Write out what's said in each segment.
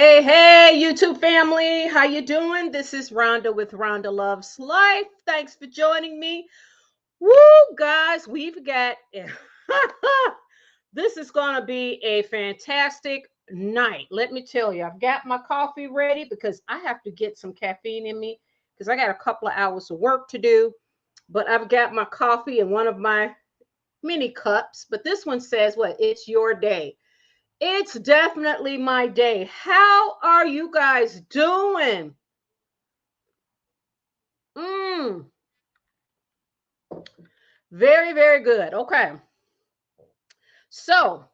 Hey, YouTube family, how you doing? This is Rhonda with Rhonda Loves Life. Thanks for joining me. Woo, guys, we've got this is going to be a fantastic night. Let me tell you, I've got my coffee ready because I have to get some caffeine in me because I got a couple of hours of work to do. But I've got my coffee in one of my mini cups. But this one says, what? It's your day. It's definitely my day. How are you guys doing? Mm, very, very good. Okay. So,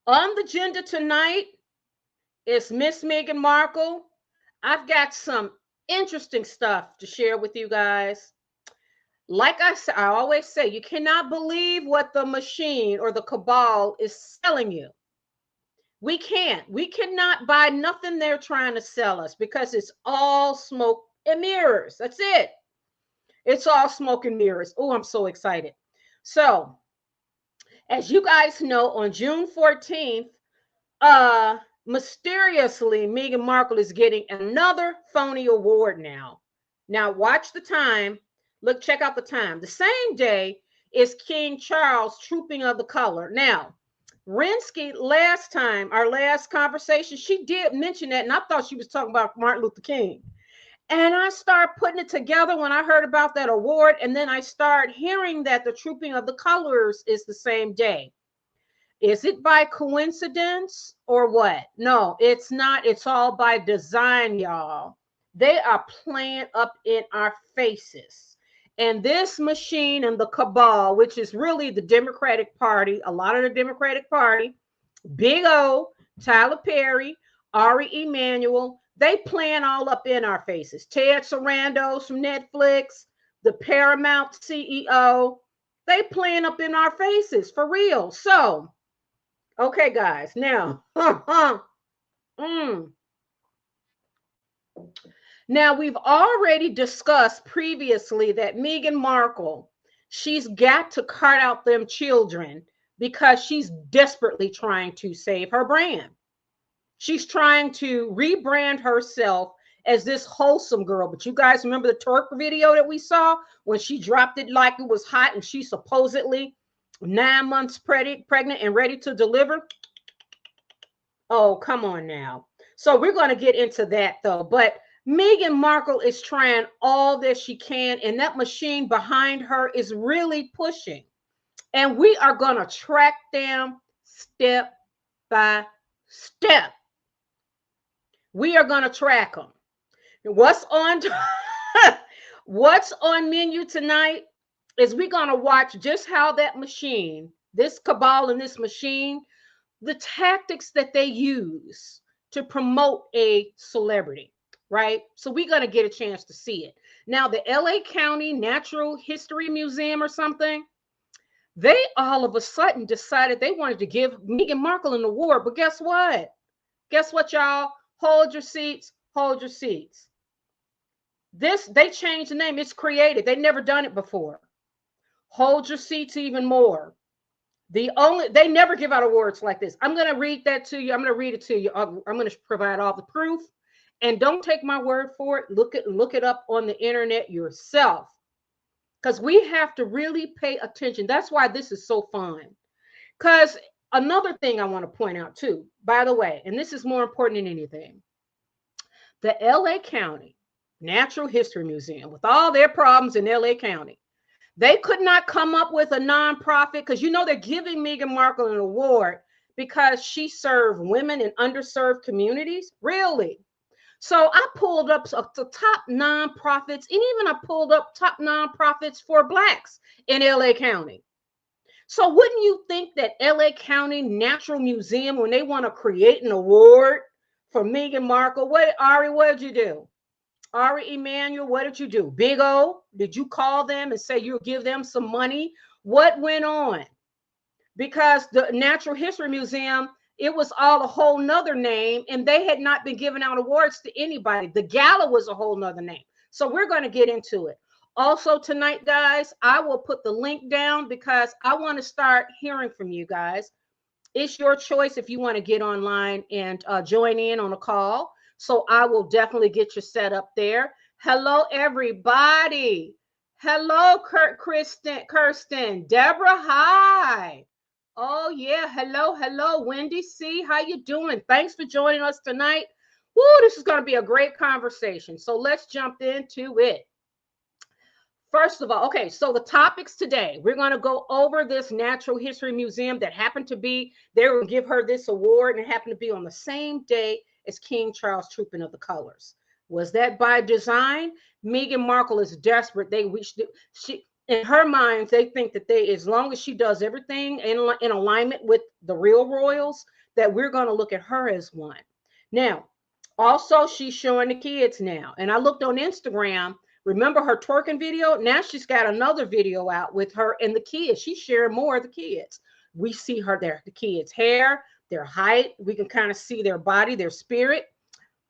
on the agenda tonight is Miss Meghan Markle. I've got some interesting stuff to share with you guys. Like I said, I always say, you cannot believe what the machine or the cabal is selling you. We can't. We cannot buy nothing they're trying to sell us because it's all smoke and mirrors. That's it. It's all smoke and mirrors. Oh, I'm so excited. So, as you guys know, on June 14th, mysteriously, Meghan Markle is getting another Phony award now. Now, watch the time. Look, check out the time. The same day is King Charles Trooping of the Color. Now, Rinsky, last time, our last conversation, she did mention that, and I thought she was talking about Martin Luther King. And I start putting it together when I heard about that award. And then I start hearing that the Trooping of the Colors is the same day. Is it by coincidence or what? No, it's not. It's all by design, y'all. They are playing up in our faces. And this machine and the cabal, which is really the Democratic Party, a lot of the Democratic Party, Big O, Tyler Perry, Ari Emanuel, they playing all up in our faces. Ted Sarandos from Netflix, the Paramount CEO, they playing up in our faces for real. So, okay, guys, now, mm, now we've already discussed previously that Meghan Markle, she's got to cut out them children because she's desperately trying to save her brand. She's trying to rebrand herself as this wholesome girl. But you guys remember the Twerk video that we saw when she dropped it like it was hot and she supposedly 9 months pregnant and ready to deliver? Oh, come on now. So we're going to get into that though. But Meghan Markle is trying all that she can, and that machine behind her is really pushing. And we are going to track them step by step. We are going to track them. What's on what's on menu tonight is we're going to watch just how that machine, this cabal and this machine, the tactics that they use to promote a celebrity, right? So we're going to get a chance to see it. Now, the LA County Natural History Museum or something, they all of a sudden decided they wanted to give Meghan Markle an award. But guess what? Guess what, y'all? Hold your seats. Hold your seats. This, they changed the name. It's created. They've never done it before. Hold your seats even more. They never give out awards like this. I'm going to read that to you. I'm going to read it to you. I'm going to provide all the proof, and don't take my word for it. Look it up on the internet yourself, because we have to really pay attention. That's why this is so fun. Because another thing I want to point out too, by the way, and this is more important than anything, the LA County Natural History Museum, with all their problems in LA County, they could not come up with a nonprofit, because you know they're giving Meghan Markle an award because she served women in underserved communities. Really? So I pulled up the top nonprofits, and even I pulled up top nonprofits for Blacks in LA County. So wouldn't you think that LA County Natural Museum, when they want to create an award for Meghan Markle, what did you do? Ari Emanuel, what did you do? Big O, did you call them and say you'll give them some money? What went on? Because the Natural History Museum, it was all a whole nother name, and they had not been giving out awards to anybody. The gala was a whole nother name. So we're going to get into it. Also tonight, guys, I will put the link down because I want to start hearing from you guys. It's your choice if you want to get online and join in on a call. So I will definitely get you set up there. Hello, everybody. Hello, Kirsten, Deborah, hi. Oh yeah, hello, Wendy C. How you doing? Thanks for joining us tonight. Woo, this is going to be a great conversation. So let's jump into it. First of all, okay, so the topics today, we're going to go over this Natural History Museum that happened to be, they're going to give her this award, and it happened to be on the same day as King Charles' Trooping of the Colors. Was that by design? Meghan Markle is desperate. She, in her mind, they think that as long as she does everything in alignment with the real royals, that we're going to look at her as one. Now, also, she's showing the kids now. And I looked on Instagram. Remember her twerking video? Now she's got another video out with her and the kids. She's sharing more of the kids. We see her there, the kids' hair, their height. We can kind of see their body, their spirit.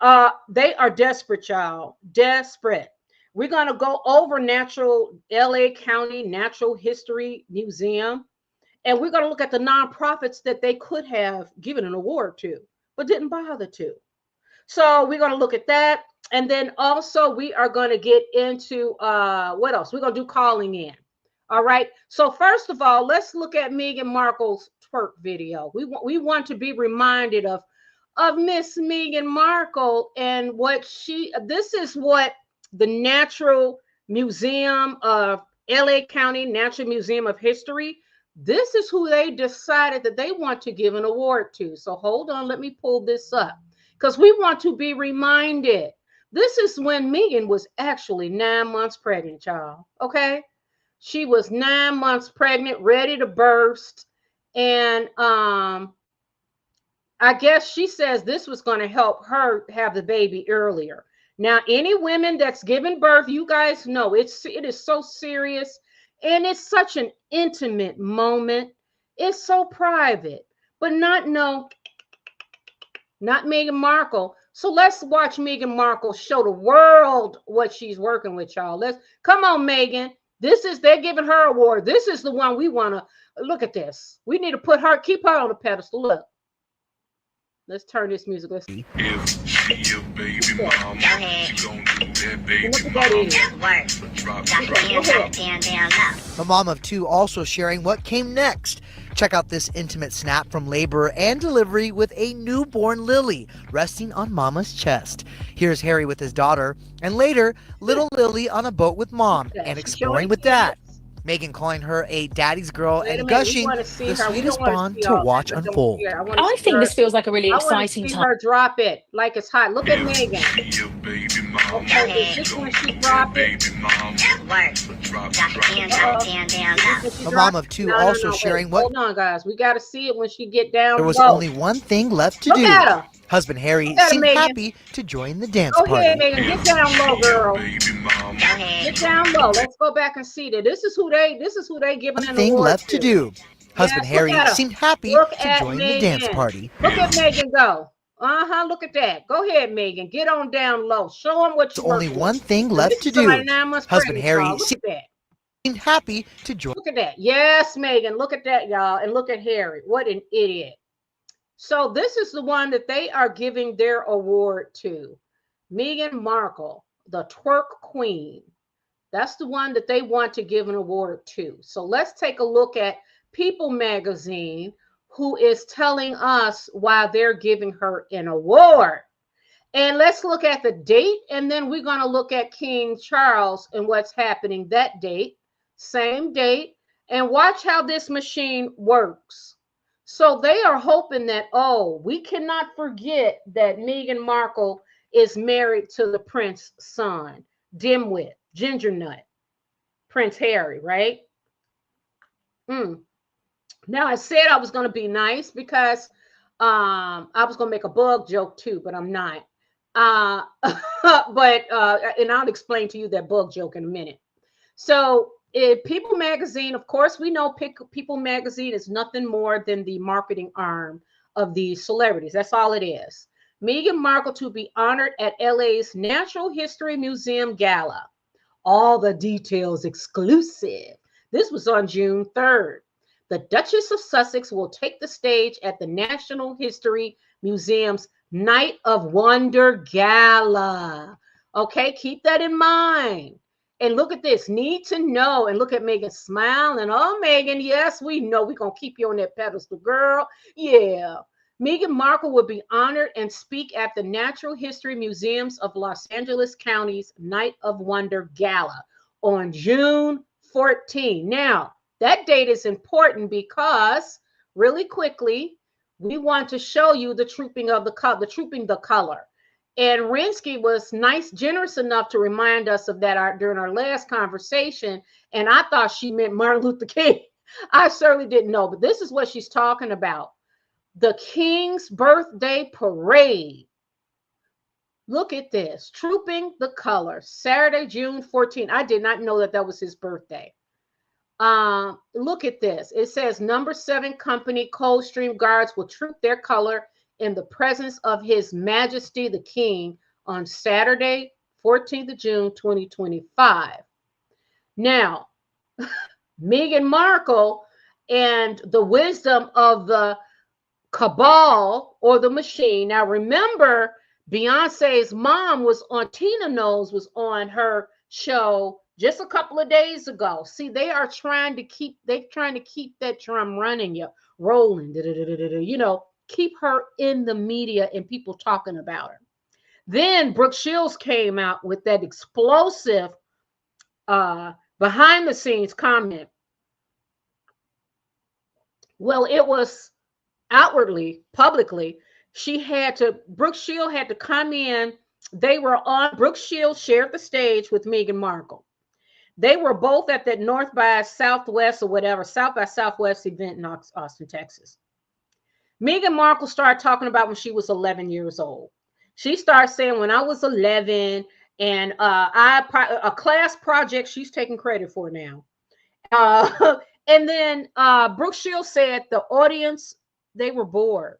They are desperate, y'all. Desperate. We're going to go over LA County Natural History Museum. And we're going to look at the nonprofits that they could have given an award to, but didn't bother to. So we're going to look at that. And then also we are going to get into what else? We're going to do calling in. All right. So first of all, let's look at Meghan Markle's twerk video. We want to be reminded of Miss Meghan Markle and this is what the Natural Museum of LA County Natural Museum of History. This is who they decided that they want to give an award to. So hold on, let me pull this up because we want to be reminded. This is when Meghan was actually 9 months pregnant, y'all. Okay. She was 9 months pregnant, ready to burst. And I guess she says this was going to help her have the baby earlier. Now, any women that's given birth, you guys know it is so serious and it's such an intimate moment. It's so private, but not Meghan Markle. So let's watch Meghan Markle show the world what she's working with, y'all. Come on, Meghan. They're giving her award. This is the one we want to look at this. We need to keep her on the pedestal. Look. Let's turn this music. If she your baby mom, she gonna do that baby mom. The mom of two also sharing what came next. Check out this intimate snap from labor and delivery with a newborn Lily resting on Mama's chest. Here's Harry with his daughter, and later, little Lily on a boat with Mom and exploring with Dad. Meghan calling her a daddy's girl and gushing the sweetest bond to watch unfold. I think this feels like a really exciting time. I want to see her drop it like it's hot. Look at Meghan. Okay, is this when she dropped it? The mom of two also sharing what... Hold on, guys. We got to see it when she get down There was low. only one thing left to do. Husband Harry seemed happy to join the dance party. Go ahead, Meghan. Get down low, girl. Get down low. Let's go back and see that. This is who they giving an award thing left to do. Husband Harry seemed happy to join the dance party. Look at Meghan go. Look at that. Go ahead, Meghan. Get on down low. Show them what you're only one thing left to do. Husband Harry seemed happy to join. Look at that. Yes, Meghan. Look at that, y'all. And look at Harry. What an idiot. So this is the one that they are giving their award to. Meghan Markle, the twerk queen. That's the one that they want to give an award to. So let's take a look at People magazine, who is telling us why they're giving her an award. And let's look at the date, and then we're going to look at King Charles and what's happening that date, same date, and watch how this machine works. So they are hoping that, we cannot forget that Meghan Markle is married to the prince's son, Dimwit, Ginger Nut, Prince Harry, right? Now, I said I was going to be nice because I was going to make a bug joke too, but I'm not. And I'll explain to you that bug joke in a minute. So People magazine, of course, we know People magazine is nothing more than the marketing arm of these celebrities. That's all it is. Meghan Markle to be honored at LA's Natural History Museum Gala. All the details exclusive. This was on June 3rd. The Duchess of Sussex will take the stage at the Natural History Museum's Night of Wonder Gala. Okay, keep that in mind. And look at this, need to know. And look at Meghan smiling. Oh, Meghan, yes, we know we're going to keep you on that pedestal, girl. Yeah. Meghan Markle will be honored and speak at the Natural History Museums of Los Angeles County's Night of Wonder Gala on June 14. Now, that date is important because, really quickly, we want to show you the trooping of the color. And Rinsky was nice, generous enough to remind us of that during our last conversation. And I thought she meant Martin Luther King. I certainly didn't know, but this is what she's talking about. The King's Birthday Parade. Look at this. Trooping the Color, Saturday, June 14. I did not know that that was his birthday. Look at this. It says number 7 company Coldstream Guards will troop their color in the presence of His Majesty the King on Saturday, 14th of June, 2025. Now, Meghan Markle and the wisdom of the Cabal or the machine. Now, remember, Beyonce's mom was on, Tina Knowles was on her show just a couple of days ago. See, they are trying to keep that drum running, rolling, you know, keep her in the media and people talking about her. Then Brooke Shields came out with that explosive behind the scenes comment. Well, it was outwardly, publicly, Brooke Shields had to come in. Brooke Shields shared the stage with Meghan Markle. They were both at that North by Southwest or whatever, South by Southwest event in Austin, Texas. Meghan Markle started talking about when she was 11 years old. She started saying, when I was 11, and a class project she's taking credit for now. And then Brooke Shields said the audience, they were bored.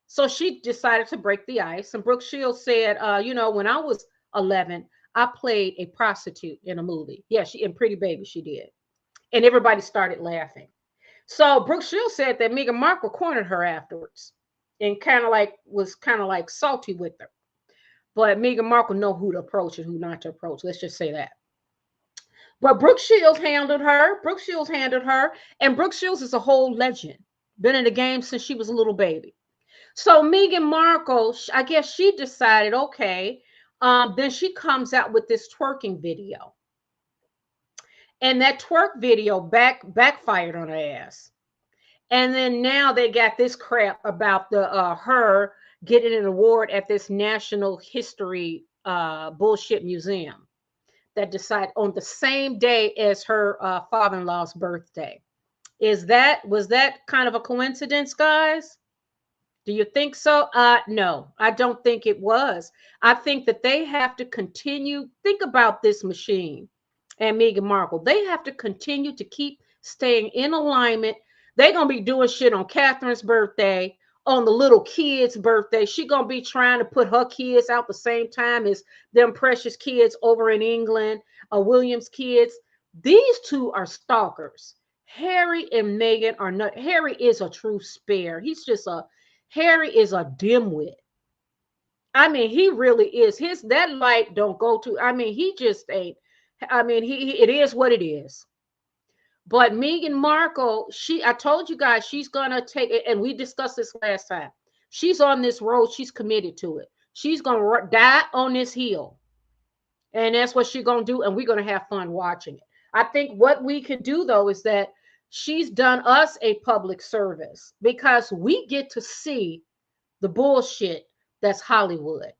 So she decided to break the ice. And Brooke Shields said, you know, when I was 11, I played a prostitute in a movie. Yeah, in Pretty Baby, she did. And everybody started laughing. So Brooke Shields said that Meghan Markle cornered her afterwards and was kind of like salty with her. But Meghan Markle know who to approach and who not to approach. Let's just say that. But Brooke Shields handled her. And Brooke Shields is a whole legend. Been in the game since she was a little baby. So Meghan Markle, I guess she decided, okay, then she comes out with this twerking video. And that twerk video backfired on her ass. And then now they got this crap about her getting an award at this National History bullshit museum that decided on the same day as her father-in-law's birthday. Was that kind of a coincidence, guys? Do you think so? No, I don't think it was. I think that they have to continue. Think about this machine and Meghan Markle. They have to continue to keep staying in alignment. They're going to be doing shit on Catherine's birthday, on the little kid's birthday. She's going to be trying to put her kids out the same time as them precious kids over in England, Williams kids. These two are stalkers. Harry and Meghan are not. Harry is a true spare. Harry is a dimwit. I mean, he really is. That light don't go to. I mean, he just ain't. I mean, it is what it is. But Meghan Markle, I told you guys, she's gonna take it, and we discussed this last time. She's on this road. She's committed to it. She's gonna die on this hill, and that's what she's gonna do. And we're gonna have fun watching it. I think what we could do though is that she's done us a public service because we get to see the bullshit that's Hollywood.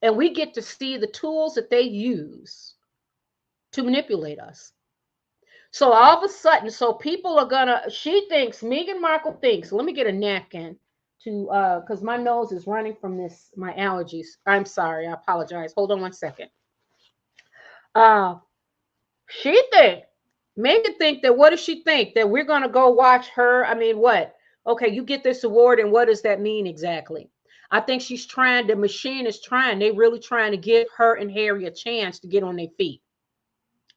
And we get to see the tools that they use to manipulate us. So all of a sudden, people are Meghan Markle thinks, let me get a napkin because my nose is running from my allergies. I'm sorry, I apologize. Hold on one second. Meghan think that, what does she think? That we're going to go watch her? I mean, what? Okay, you get this award, and what does that mean exactly? I think the machine is trying. They're really trying to give her and Harry a chance to get on their feet.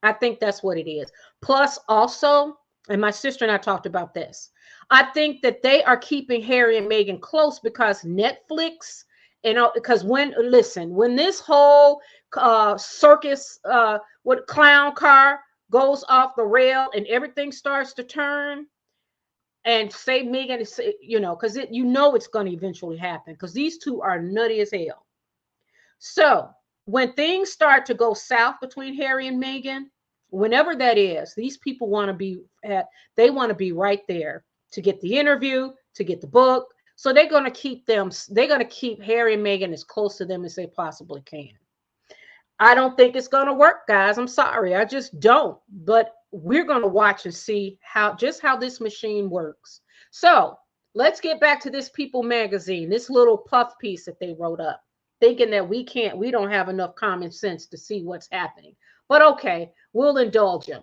I think that's what it is. Plus, also, And my sister and I talked about this. I think that they are keeping Harry and Meghan close because Netflix, because when this whole circus, what clown car goes off the rail and everything starts to turn, and say Meghan is, because it's going to eventually happen because these two are nutty as hell. So when things start to go south between Harry and Meghan, whenever that is, these people want to be they want to be right there to get the interview, to get the book. So they're going to keep Harry and Meghan as close to them as they possibly can. I don't think it's going to work, guys. I'm sorry. I just don't. But we're going to watch and see how this machine works. So let's get back to this People magazine, this little puff piece that they wrote up, thinking that we don't have enough common sense to see what's happening. But okay, we'll indulge them.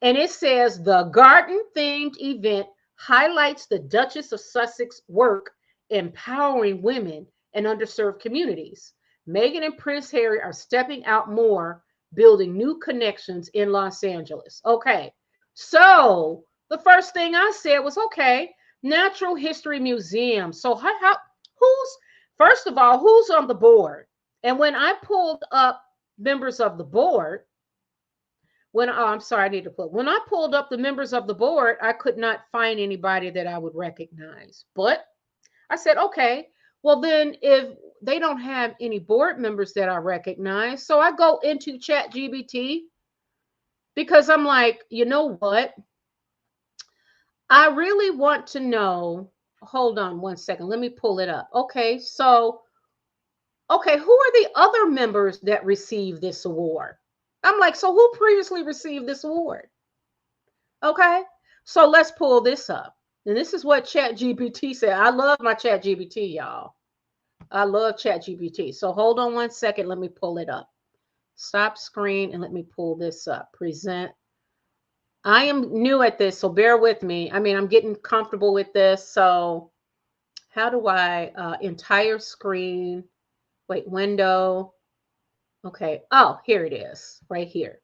And it says the garden themed event highlights the Duchess of Sussex work empowering women and underserved communities. Meghan and Prince Harry are stepping out more, building new connections in Los Angeles. Okay, so the first thing I said was, okay, Natural History Museum. So first of all, who's on the board? And when I pulled up members of the board, when I pulled up the members of the board, I could not find anybody that I would recognize. But I said, okay, well then if they don't have any board members that I recognize, so I go into ChatGPT because I'm like, you know what? I really want to know. Hold on one second. Let me pull it up. Okay, so who are the other members that received this award? I'm like, so who previously received this award? Okay, so let's pull this up. And this is what ChatGPT said. I love my ChatGPT, y'all. I love ChatGPT. So hold on one second. Let me pull it up. Stop screen and let me pull this up. Present. I am new at this, so bear with me. I mean, I'm getting comfortable with this. So how do I entire screen? Wait, window. Okay. Oh, here it is, right here.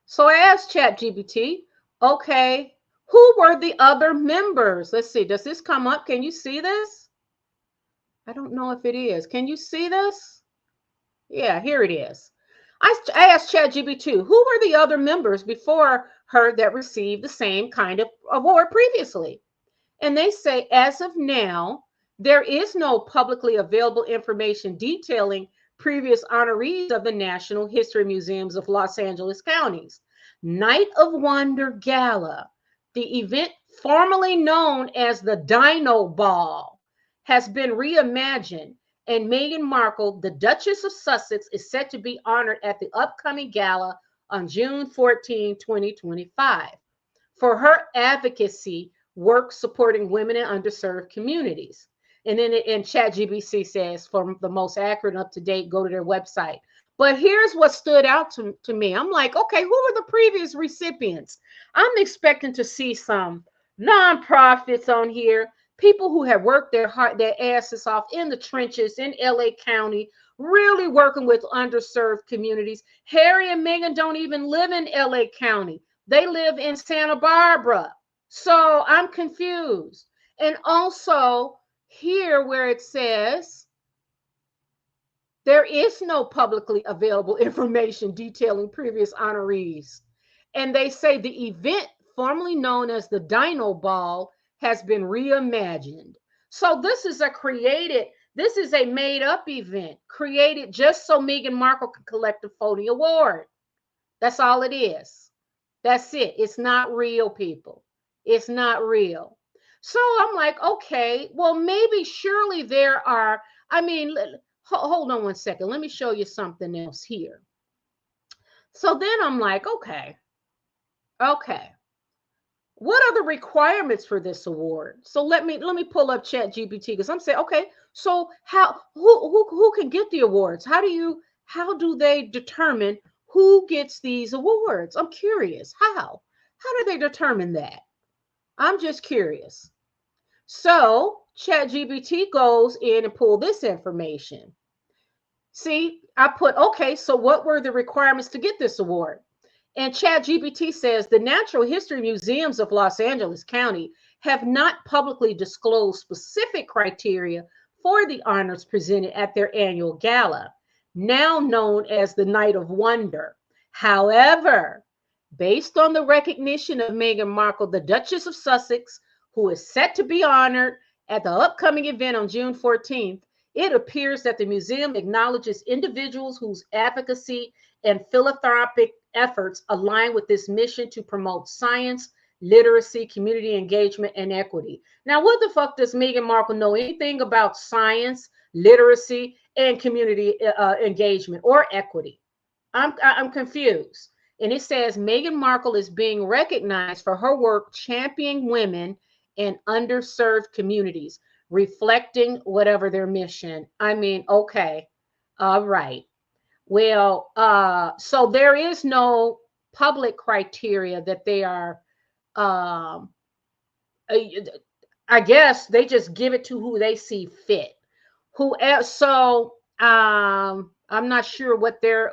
So I asked ChatGPT, okay, who were the other members? Let's see. Does this come up? Can you see this? I don't know if it is. Can you see this? Yeah, here it is. I asked ChatGPT, who were the other members before her that received the same kind of award previously? And they say, as of now, there is no publicly available information detailing previous honorees of the National History Museums of Los Angeles counties. Night of Wonder Gala, the event formerly known as the Dino Ball, has been reimagined, and Meghan Markle, the Duchess of Sussex, is set to be honored at the upcoming gala on June 14, 2025, for her advocacy work supporting women in underserved communities. And then ChatGPT says, for the most accurate and up-to-date, go to their website. But here's what stood out to me. I'm like, okay, who were the previous recipients? I'm expecting to see some nonprofits on here, people who have worked their asses off in the trenches in LA County, really working with underserved communities. Harry and Meghan don't even live in LA County. They live in Santa Barbara. So I'm confused. And also here where it says, there is no publicly available information detailing previous honorees. And they say the event, formerly known as the Dino Ball, has been reimagined. So this is a made up event created just so Meghan Markle can collect the Phony Award. That's all it is. That's it. It's not real, people. It's not real. So I'm like, okay, well, surely there are, hold on one second. Let me show you something else here. So then I'm like, okay. What are the requirements for this award? So let me pull up ChatGPT because I'm saying, okay, so who can get the awards? How do they determine who gets these awards? I'm curious. How do they determine that? I'm just curious. So ChatGPT goes in and pull this information. See, I put, okay, so what were the requirements to get this award? And ChatGPT says the Natural History Museums of Los Angeles County have not publicly disclosed specific criteria for the honors presented at their annual gala, now known as the Night of Wonder. However, based on the recognition of Meghan Markle, the Duchess of Sussex, who is set to be honored at the upcoming event on June 14th, it appears that the museum acknowledges individuals whose advocacy and philanthropic efforts align with this mission to promote science, literacy, community engagement, and equity. Now, what the fuck does Meghan Markle know anything about science, literacy, and community engagement or equity? I'm confused. And it says Meghan Markle is being recognized for her work championing women in underserved communities, reflecting whatever their mission. I mean, okay, all right. Well, so there is no public criteria that they are. Um, I guess they just give it to who they see fit. Who else? So I'm not sure what they're.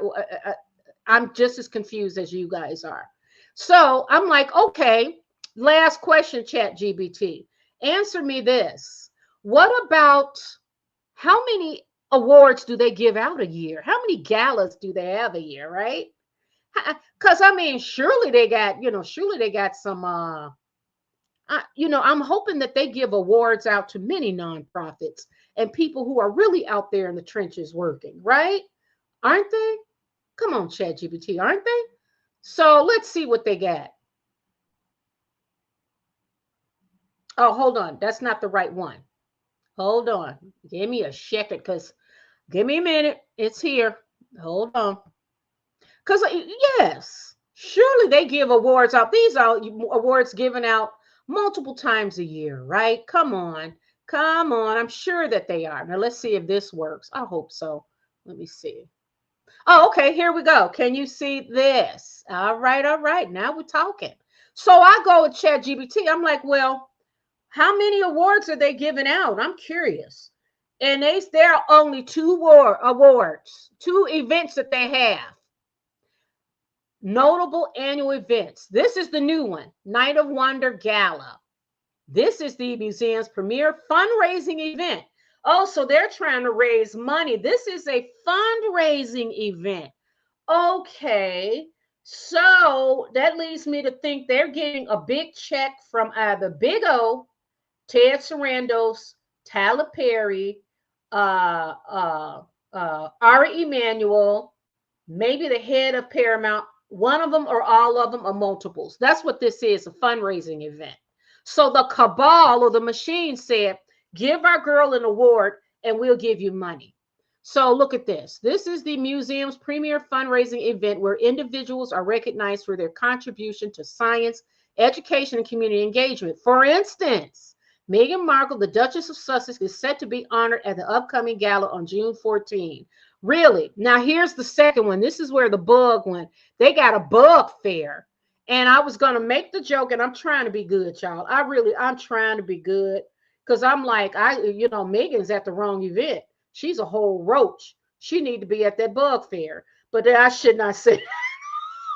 I'm just as confused as you guys are. So I'm like, okay, last question, ChatGPT. Answer me this. What about how many awards do they give out a year? How many galas do they have a year, right? Because I mean, surely they got, surely they got some I'm hoping that they give awards out to many nonprofits and people who are really out there in the trenches working, right? Aren't they? Come on, ChatGPT, aren't they? So let's see what they got. Oh, hold on. That's not the right one. Hold on. Give me a second, because give me a minute. It's here. Hold on. Because, yes, surely they give awards out. These are awards given out multiple times a year, right? Come on. Come on. I'm sure that they are. Now, let's see if this works. I hope so. Let me see. Oh, okay. Here we go. Can you see this? All right. All right. Now we're talking. So I go with ChatGPT. I'm like, well, how many awards are they giving out? I'm curious. And there are only two awards, two events that they have. Notable annual events. This is the new one, Night of Wonder Gala. This is the museum's premier fundraising event. Oh, so they're trying to raise money. This is a fundraising event. Okay, so that leads me to think they're getting a big check from either Big O, Ted Sarandos, Tyler Perry, Ari Emanuel, maybe the head of Paramount. One of them or all of them or multiples. That's what this is, a fundraising event. So the cabal or the machine said, give our girl an award and we'll give you money. So look at this. This is the museum's premier fundraising event where individuals are recognized for their contribution to science, education, and community engagement. For instance, Meghan Markle, the Duchess of Sussex, is set to be honored at the upcoming gala on June 14. Really? Now, here's the second one. This is where the bug went. They got a bug fair. And I was going to make the joke, and I'm trying to be good, y'all. I'm trying to be good because I'm like, Megan's at the wrong event. She's a whole roach. She need to be at that bug fair. But I should not say.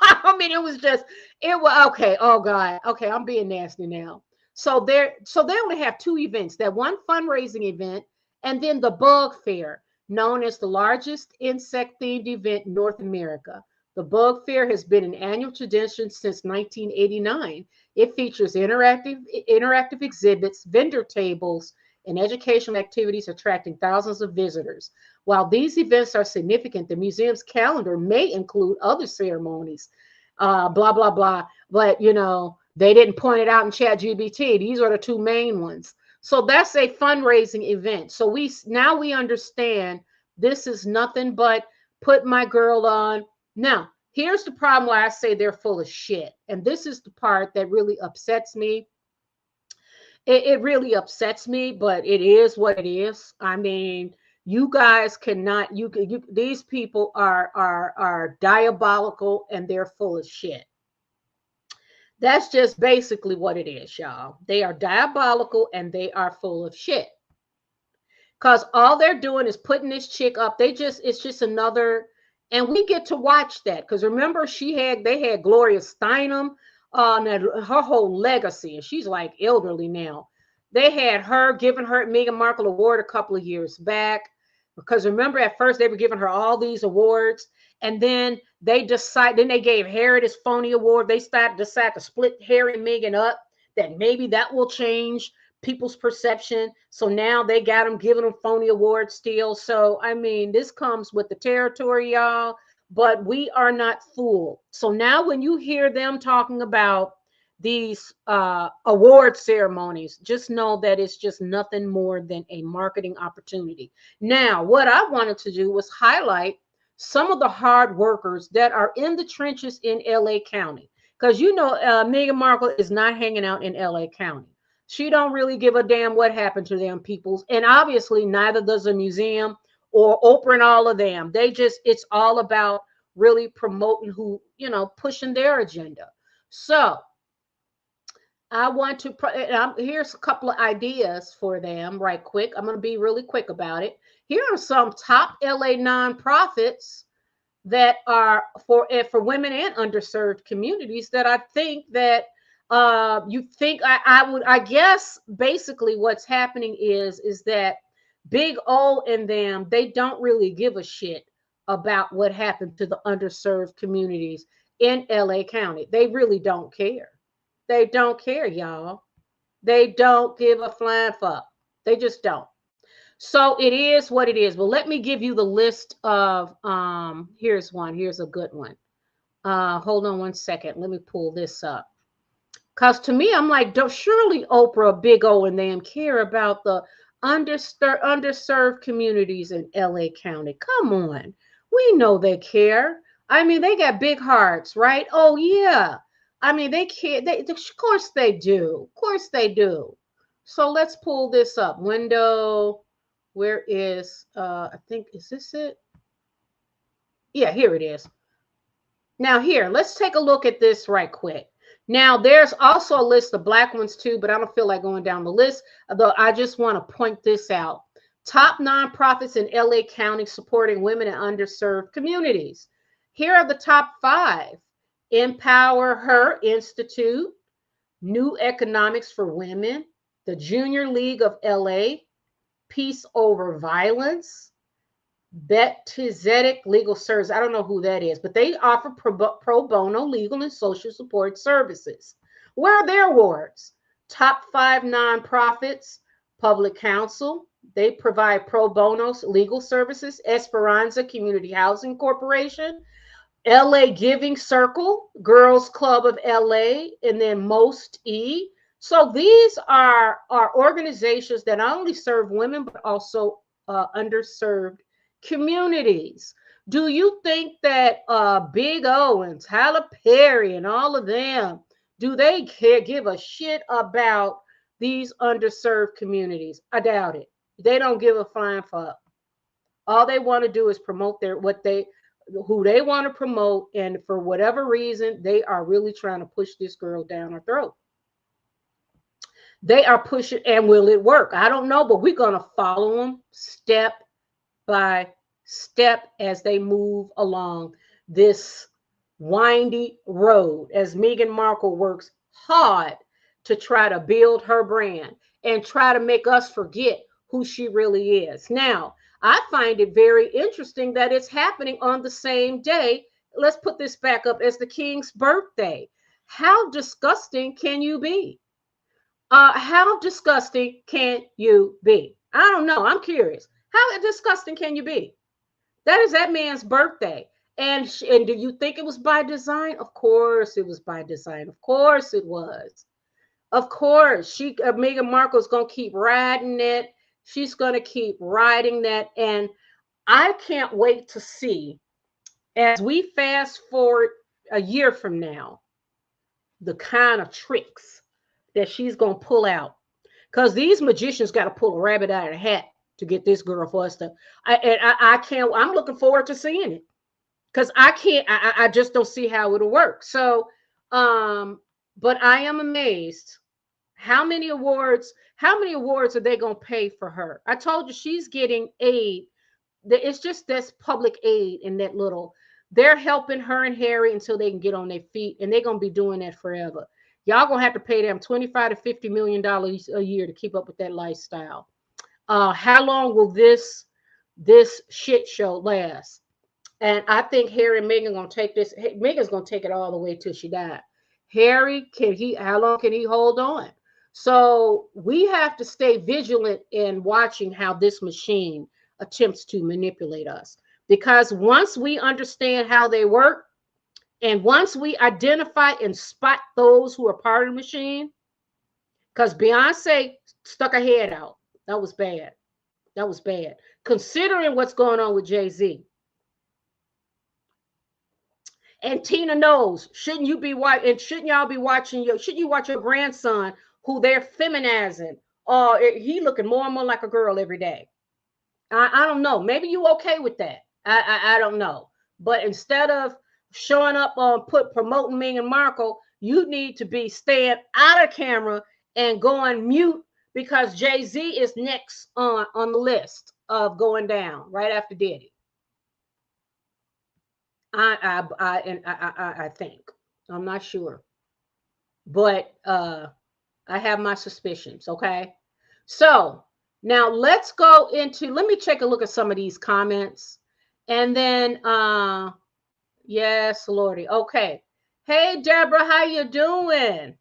I mean, it was okay. Oh God. Okay, I'm being nasty now. So they only have two events, that one fundraising event and then the bug fair, known as the largest insect-themed event in North America. The bug fair has been an annual tradition since 1989. It features interactive exhibits, vendor tables, and educational activities attracting thousands of visitors. While these events are significant, the museum's calendar may include other ceremonies, blah, blah, blah. But, they didn't point it out in ChatGPT. These are the two main ones. So that's a fundraising event. So we understand this is nothing but put my girl on. Now, here's the problem why I say they're full of shit. And this is the part that really upsets me. It really upsets me, but it is what it is. I mean, you guys cannot, these people are diabolical and they're full of shit. That's just basically what it is, y'all. They are diabolical and they are full of shit. Because all they're doing is putting this chick up. It's just another And we get to watch that because remember they had Gloria Steinem, her whole legacy, and she's like elderly now. They had her giving her Meghan Markle award a couple of years back because remember at first they were giving her all these awards, and then they gave Harry this Phony award. They decide to split Harry and Meghan up. That maybe that will change people's perception. So now they got them giving them Phony awards still. So I mean, this comes with the territory, y'all. But we are not fooled. So now when you hear them talking about these award ceremonies, just know that it's just nothing more than a marketing opportunity. Now, what I wanted to do was highlight some of the hard workers that are in the trenches in LA County. Because Meghan Markle is not hanging out in LA County. She don't really give a damn what happened to them peoples. And obviously neither does the museum or Oprah and all of them. It's all about really promoting pushing their agenda. So I want to, here's a couple of ideas for them right quick. I'm going to be really quick about it. Here are some top LA nonprofits that are for women and underserved communities that I think that I guess basically what's happening is that Big O and them, they don't really give a shit about what happened to the underserved communities in LA County. They really don't care. They don't care, y'all. They don't give a flying fuck. They just don't. So it is what it is. Well, let me give you the list of here's one. Here's a good one. Hold on one second. Let me pull this up. Because to me, I'm like, surely Oprah, Big O, and them care about the underserved communities in LA County. Come on. We know they care. I mean, they got big hearts, right? Oh, yeah. I mean, they care. Of course they do. Of course they do. So let's pull this up. Window. Where is, I think, is this it? Yeah, here it is. Now here, let's take a look at this right quick. Now, there's also a list of Black ones too, but I don't feel like going down the list, although I just want to point this out. Top nonprofits in LA County supporting women in underserved communities. Here are the top 5. Empower Her Institute, New Economics for Women, the Junior League of LA, Peace Over Violence, Betizedek Legal Service. I don't know who that is, but they offer pro bono legal and social support services. Where are their awards? Top 5 nonprofits, Public Counsel. They provide pro bono legal services. Esperanza Community Housing Corporation, LA Giving Circle, Girls Club of LA, and then Most E. So these are organizations that not only serve women, but also underserved communities. Do you think that Big O and Tyler Perry and all of them, do they give a shit about these underserved communities? I doubt it. They don't give a flying fuck. All they want to do is promote who they want to promote, and for whatever reason, they are really trying to push this girl down her throat. They are pushing, and will it work? I don't know, but we're going to follow them step by step as they move along this windy road, as Meghan Markle works hard to try to build her brand and try to make us forget who she really is. Now, I find it very interesting that it's happening on the same day. Let's put this back up, as the king's birthday. How disgusting can you be? How disgusting can you be? I don't know. I'm curious. How disgusting can you be? That is that man's birthday. And do you think it was by design? Of course it was by design. Of course it was. Of course. Meghan Markle is going to keep riding it. She's going to keep riding that. And I can't wait to see, as we fast forward a year from now, the kind of tricks that she's going to pull out. Because these magicians got to pull a rabbit out of the hat to get this girl for us to. I can't. I'm looking forward to seeing it, because I can't. I just don't see how it'll work. So, but I am amazed. How many awards are they going to pay for her? I told you she's getting aid it's just this public aid in that little. They're helping her and Harry until they can get on their feet, and they're gonna be doing that forever. Y'all gonna have to pay them $25 to $50 million a year to keep up with that lifestyle. How long will this shit show last? And I think Harry and Meghan gonna take this. Meghan's gonna take it all the way till she died. Harry, how long can he hold on? So we have to stay vigilant in watching how this machine attempts to manipulate us. Because once we understand how they work, and once we identify and spot those who are part of the machine, because Beyonce stuck her head out. That was bad. That was bad. Considering what's going on with Jay-Z. And Tina knows, shouldn't you be watching, and shouldn't y'all be watching shouldn't you watch your grandson who they're feminizing? He looking more and more like a girl every day. I don't know. Maybe you okay with that. I don't know. But instead of showing up on promoting Meghan Markle, you need to be staying out of camera and going mute, because Jay-Z is next on the list of going down right after Diddy. I think. I'm not sure. But I have my suspicions, okay? So now let's go into, let me take a look at some of these comments. And then yes, Lordy. Okay. Hey Deborah, how you doing?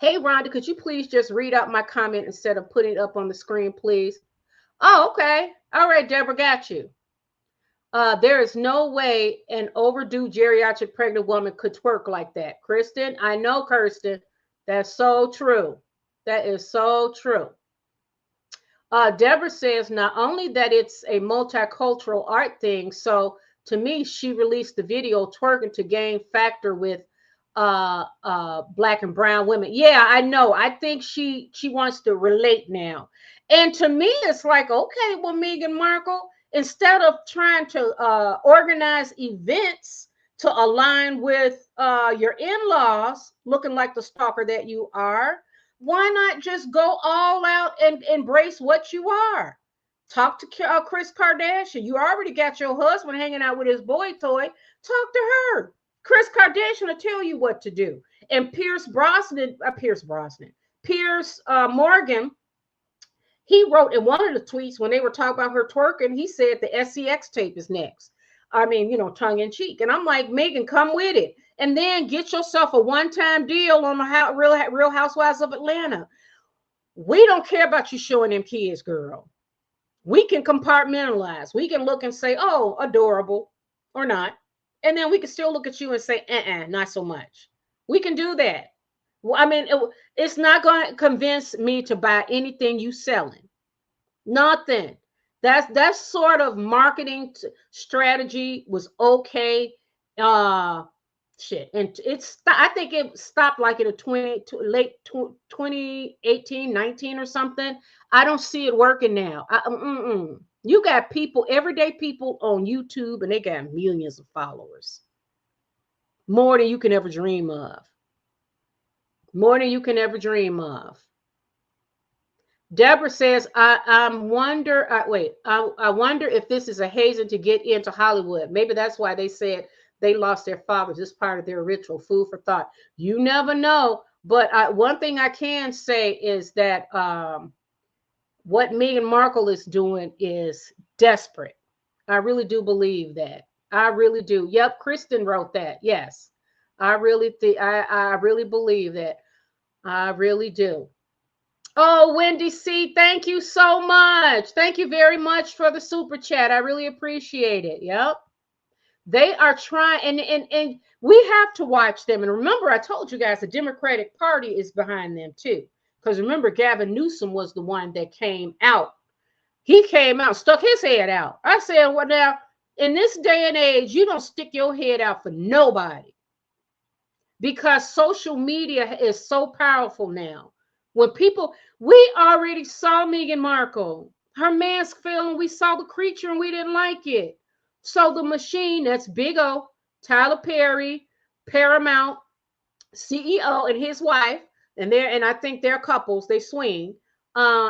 Hey Rhonda, could you please just read out my comment instead of putting it up on the screen, please? Oh, okay. All right, Deborah, got you. There is no way an overdue geriatric pregnant woman could twerk like that. Kristen, I know, Kirsten. That's so true. That is so true. Deborah says not only that it's a multicultural art thing, so to me, she released the video twerking to gain factor with black and brown women. Yeah, I know. I think she wants to relate now. And to me, it's like, okay, well, Meghan Markle, instead of trying to organize events to align with your in-laws, looking like the stalker that you are, why not just go all out and embrace what you are? Talk to Kris Kardashian. You already got your husband hanging out with his boy toy. Talk to her. Kris Kardashian will tell you what to do. And Piers Morgan, he wrote in one of the tweets when they were talking about her twerking, he said the SCX tape is next. I mean, you know, tongue in cheek. And I'm like, Meghan, come with it. And then get yourself a one-time deal on the Real Housewives of Atlanta. We don't care about you showing them kids, girl. We can compartmentalize. We can look and say, oh, adorable or not. And then we can still look at you and say, not so much. We can do that. Well, I mean, it's not going to convince me to buy anything you selling. Nothing. That sort of marketing strategy was okay. Shit. And I think it stopped like in late 2018, 19 or something. I don't see it working now. You got people, everyday people on YouTube, and they got millions of followers. More than you can ever dream of. More than you can ever dream of. Deborah says, I wonder if this is a hazing to get into Hollywood. Maybe that's why they said they lost their fathers. It's part of their ritual. Food for thought. You never know. But one thing I can say is that what Meghan Markle is doing is desperate. I really do believe that. I really do. Yep, Kristen wrote that. Yes, I really believe that. I really do. Oh, Wendy C, thank you so much. Thank you very much for the super chat. I really appreciate it. Yep. They are trying, and we have to watch them. And remember, I told you guys the Democratic Party is behind them too. Because remember, Gavin Newsom was the one that came out. He came out, stuck his head out. I said, well, now, in this day and age, you don't stick your head out for nobody. Because social media is so powerful now. When people, we already saw Meghan Markle. Her mask fell and we saw the creature and we didn't like it. So the machine, that's Big O, Tyler Perry, Paramount, CEO and his wife, and I think they're couples, they swing,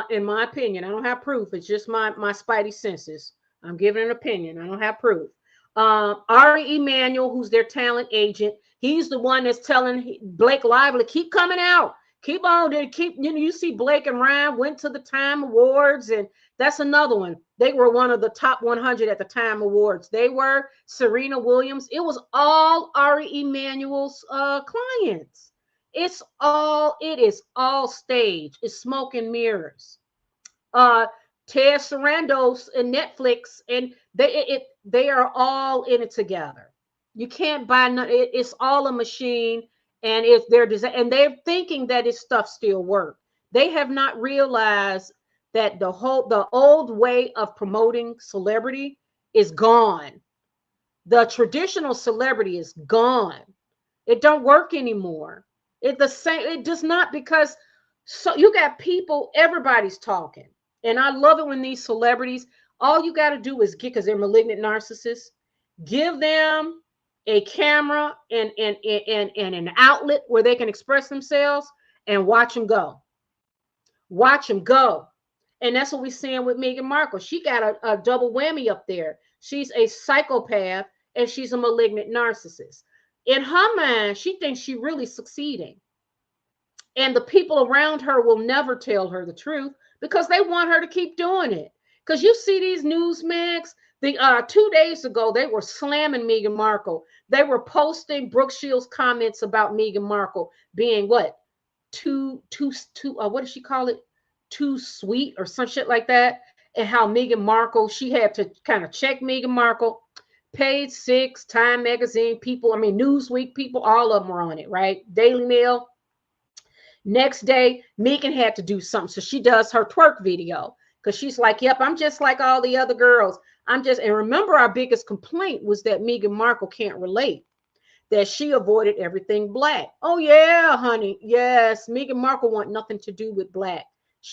in my opinion. I don't have proof. It's just my spidey senses. I'm giving an opinion. I don't have proof. Ari Emanuel, who's their talent agent, he's the one that's telling Blake Lively, keep coming out. Keep on there. Keep, you see Blake and Ryan went to the Time Awards, and that's another one. They were one of the top 100 at the Time Awards. They were Serena Williams. It was all Ari Emanuel's clients. It is all stage. It's smoke and mirrors. Ted Sarandos and Netflix, and they are all in it together. You can't buy none. It's all a machine, and if they're and they're thinking that this stuff still works. They have not realized that the old way of promoting celebrity is gone. The traditional celebrity is gone. It don't work anymore. It the same. It does not, because so you got people. Everybody's talking. And I love it when these celebrities, all you got to do is get, because they're malignant narcissists, give them a camera and an outlet where they can express themselves, and watch them go. Watch them go. And that's what we're seeing with Meghan Markle. She got a double whammy up there. She's a psychopath and she's a malignant narcissist. In her mind, she thinks she's really succeeding. And the people around her will never tell her the truth, because they want her to keep doing it. Because you see these newsmags, 2 days ago, they were slamming Meghan Markle. They were posting Brooke Shields' comments about Meghan Markle being what? What does she call it? Too sweet or some shit like that. And how Meghan Markle, she had to kind of check Meghan Markle. Page 6, Time Magazine, people, Newsweek people, all of them were on it, right? Daily Mail. Next day, Meghan had to do something. So she does her twerk video, because she's like, yep, I'm just like all the other girls. And remember, our biggest complaint was that Meghan Markle can't relate, that she avoided everything black. Oh, yeah, honey. Yes, Meghan Markle want nothing to do with black.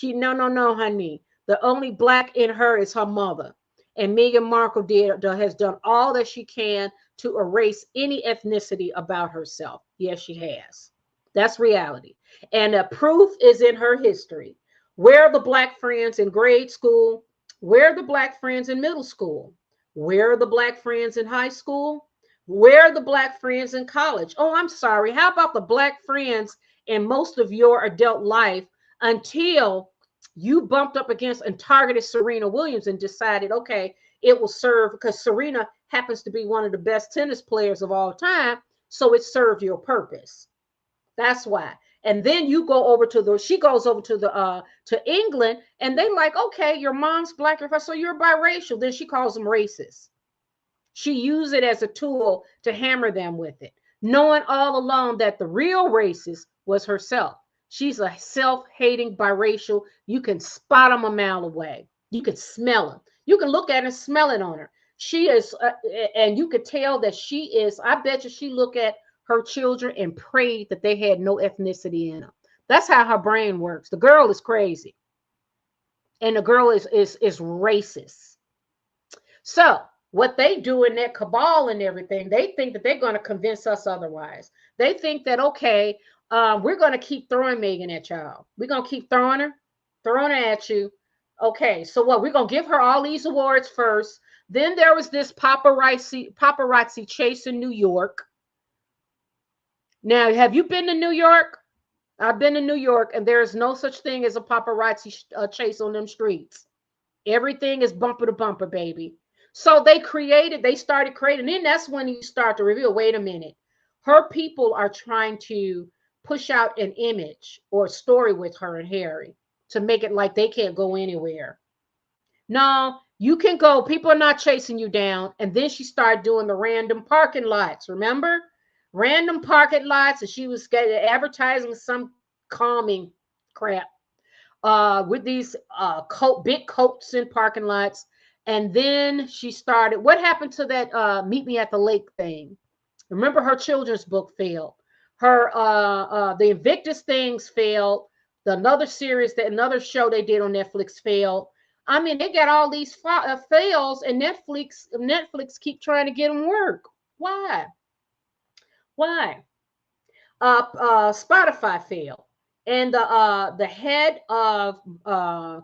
No, honey. The only black in her is her mother. And Meghan Markle has done all that she can to erase any ethnicity about herself. Yes, she has. That's reality. And the proof is in her history. Where are the black friends in grade school? Where are the black friends in middle school? Where are the black friends in high school? Where are the black friends in college? Oh, I'm sorry. How about the black friends in most of your adult life, until you bumped up against and targeted Serena Williams and decided, okay, it will serve, because Serena happens to be one of the best tennis players of all time. So it served your purpose. That's why. And then you go over she goes over to England, and they like, okay, your mom's black, so you're biracial. Then she calls them racist. She used it as a tool to hammer them with it, knowing all along that the real racist was herself. She's a self-hating biracial. You can spot them a mile away. You can smell them. You can look at and smell it on her. She is, and you could tell that she is, I bet you she look at her children and prayed that they had no ethnicity in them. That's how her brain works. The girl is crazy. And the girl is racist. So what they do in that cabal and everything, they think that they're going to convince us otherwise. They think that, okay, we're going to keep throwing Meghan at y'all. We're going to keep throwing her at you. Okay, so what? We're going to give her all these awards first. Then there was this paparazzi chase in New York. Now, have you been to New York? I've been to New York, and there is no such thing as a paparazzi chase on them streets. Everything is bumper to bumper, baby. So they started creating, and then that's when you start to reveal, wait a minute, her people are trying to push out an image or a story with her and Harry to make it like they can't go anywhere. No, you can go. People are not chasing you down. And then she started doing the random parking lots, remember? Random parking lots, and she was advertising some calming crap with these big coats in parking lots. And then she started, what happened to that meet me at the lake thing? Remember, her children's book failed. Her the Invictus things failed. Another show they did on Netflix failed. I mean, they got all these fails, and Netflix keep trying to get them work. Why? Spotify failed. And the head of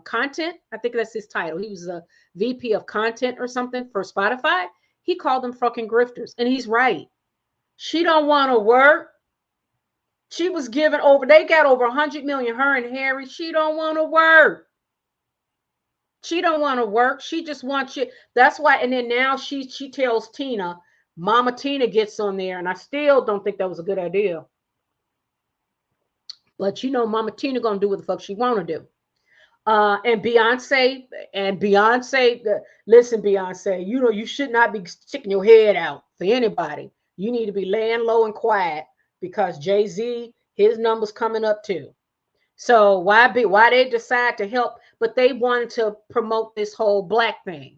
content, I think that's his title. He was a VP of content or something for Spotify. He called them fucking grifters, and he's right. She don't want to work. She was given over. They got over 100 million. Her and Harry. She don't want to work. She don't want to work. She just wants you. That's why. And then now she tells Tina, Mama Tina gets on there, and I still don't think that was a good idea. But you know, Mama Tina gonna do what the fuck she want to do. And Beyonce, listen, Beyonce, you know, you should not be sticking your head out for anybody. You need to be laying low and quiet because Jay-Z, his numbers coming up too. So why they decide to help, but they wanted to promote this whole black thing.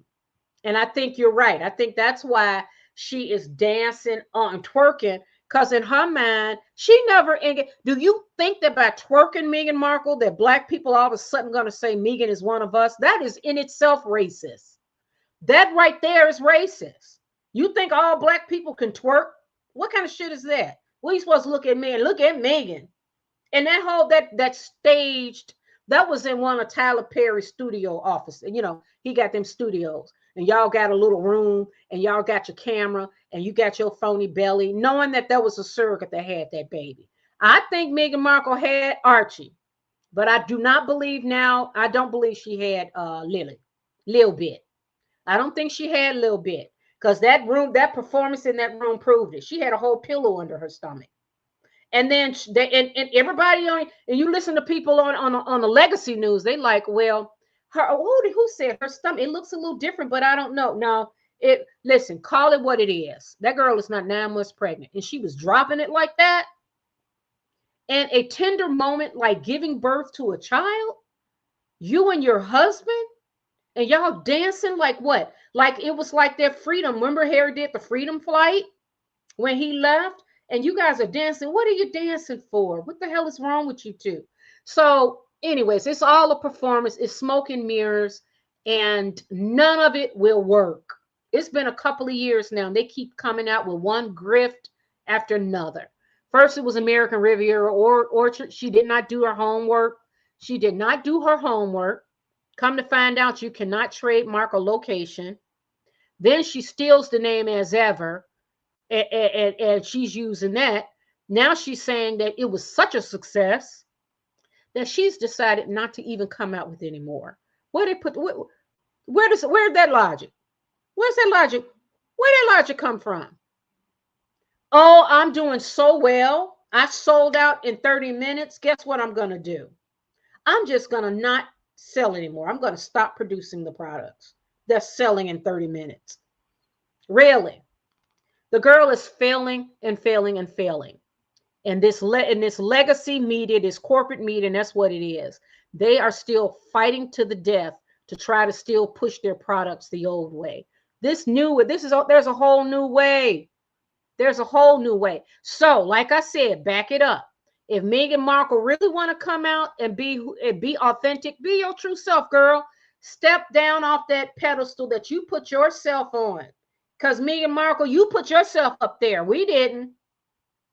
And I think you're right. I think that's why she is dancing on twerking, because in her mind, she never. Do you think that by twerking Meghan Markle, that black people all of a sudden going to say Meghan is one of us? That is in itself racist. That right there is racist. You think all black people can twerk? What kind of shit is that? We supposed to look at me and look at Meghan. And that whole that staged, that was in one of Tyler Perry's studio office. You know, he got them studios, and y'all got a little room, and y'all got your camera, and you got your phony belly, knowing that was a surrogate that had that baby. I think Meghan Markle had Archie, but I do not believe now. I don't believe she had Lil Bit. I don't think she had Lil Bit, because that performance in that room proved it. She had a whole pillow under her stomach. And then and everybody on, and you listen to people on the legacy news, they like, well, who said her stomach? It looks a little different, but I don't know. No, listen, call it what it is. That girl is not 9 months pregnant, and she was dropping it like that. And a tender moment like giving birth to a child, you and your husband, and y'all dancing like what? Like it was like their freedom. Remember Harry did the freedom flight when he left? And you guys are dancing. What are you dancing for? What the hell is wrong with you two? So, anyways, it's all a performance. It's smoke and mirrors, and none of it will work. It's been a couple of years now, and they keep coming out with one grift after another. First, it was American Riviera Orchard. She did not do her homework. She did not do her homework. Come to find out, you cannot trademark a location. Then she steals the name as ever. And she's using that. Now she's saying that it was such a success that she's decided not to even come out with anymore. Where'd that logic? Where's that logic? Where did that logic come from? Oh, I'm doing so well. I sold out in 30 minutes. Guess what I'm going to do? I'm just going to not sell anymore. I'm going to stop producing the products that's selling in 30 minutes. Really? The girl is failing and failing and failing. And this legacy media, this corporate media, and that's what it is. They are still fighting to the death to try to still push their products the old way. There's a whole new way. There's a whole new way. So, like I said, back it up. If Meghan Markle really want to come out and be authentic, be your true self, girl. Step down off that pedestal that you put yourself on. Because Meghan Markle, you put yourself up there. We didn't.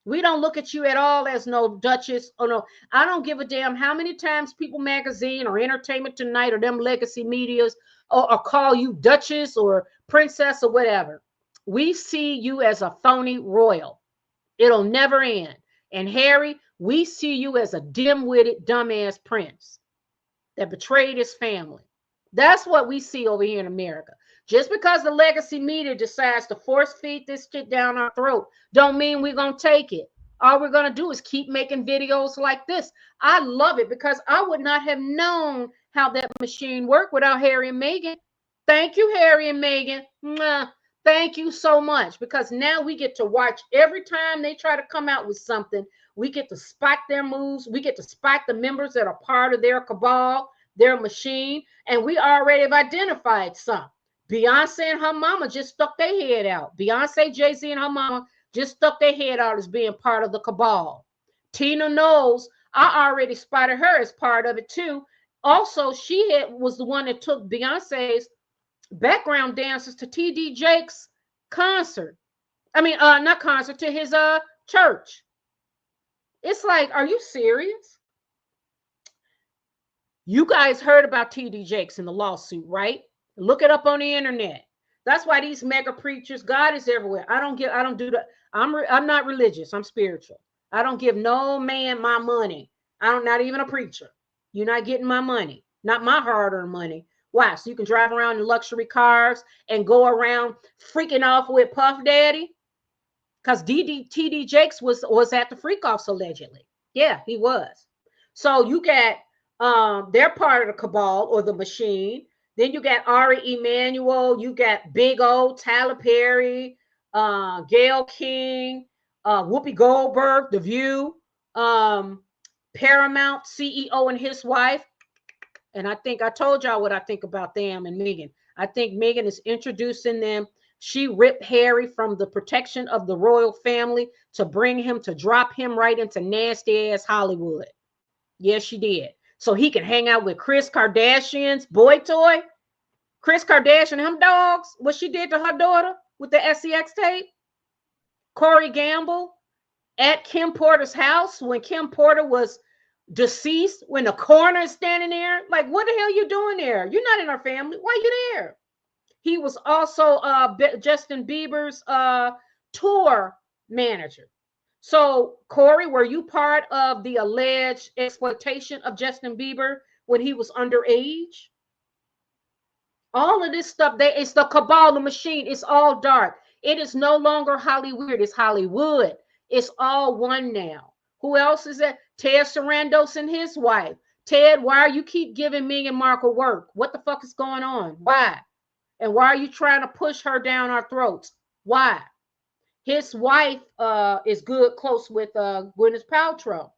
We don't look at you at all as no Duchess. Oh, no. I don't give a damn how many times People Magazine or Entertainment Tonight or them legacy medias or call you Duchess or Princess or whatever. We see you as a phony royal. It'll never end. And Harry, we see you as a dim-witted, dumbass prince that betrayed his family. That's what we see over here in America. Just because the legacy media decides to force feed this shit down our throat, don't mean we're going to take it. All we're going to do is keep making videos like this. I love it because I would not have known how that machine worked without Harry and Meghan. Thank you, Harry and Meghan. Mwah. Thank you so much, because now we get to watch every time they try to come out with something. We get to spot their moves. We get to spot the members that are part of their cabal, their machine, and we already have identified some. Beyonce and her mama just stuck their head out. Beyonce, Jay-Z, and her mama just stuck their head out as being part of the cabal. Tina Knowles, I already spotted her as part of it too. Also, she was the one that took Beyonce's background dancers to T.D. Jakes' concert. I mean, not concert, to his church. It's like, are you serious? You guys heard about TD Jakes in the lawsuit, right? Look it up on the internet. That's why these mega preachers, God is everywhere. I don't do that. I'm not religious. I'm spiritual. I don't give no man my money. Not even a preacher. You're not getting my money, not my hard-earned money. Why? So you can drive around in luxury cars and go around freaking off with Puff Daddy? Because TD Jakes was at the freak offs allegedly. Yeah, he was. So you got they're part of the cabal or the machine. Then you got Ari Emanuel, you got Big O, Tyler Perry, Gail King, Whoopi Goldberg, The View, Paramount CEO and his wife. And I think I told y'all what I think about them and Meghan. I think Meghan is introducing them. She ripped Harry from the protection of the royal family to bring him, to drop him right into nasty ass Hollywood. Yes, she did. So he can hang out with Kris Kardashian's boy toy. Kris Kardashian, them dogs, what she did to her daughter with the SEX tape. Corey Gamble at Kim Porter's house when Kim Porter was deceased, when the coroner is standing there. Like, what the hell you doing there? You're not in our family. Why you there? He was also Justin Bieber's tour manager. So, Corey, were you part of the alleged exploitation of Justin Bieber when he was underage? All of this stuff, it's the cabal, the machine. It's all dark. It is no longer Hollywood. It's Hollywood. It's all one now. Who else is that? Ted Sarandos and his wife. Ted, why you keep giving Meghan Markle work? What the fuck is going on? Why? And why are you trying to push her down our throats? Why? His wife is close with Gwyneth Paltrow.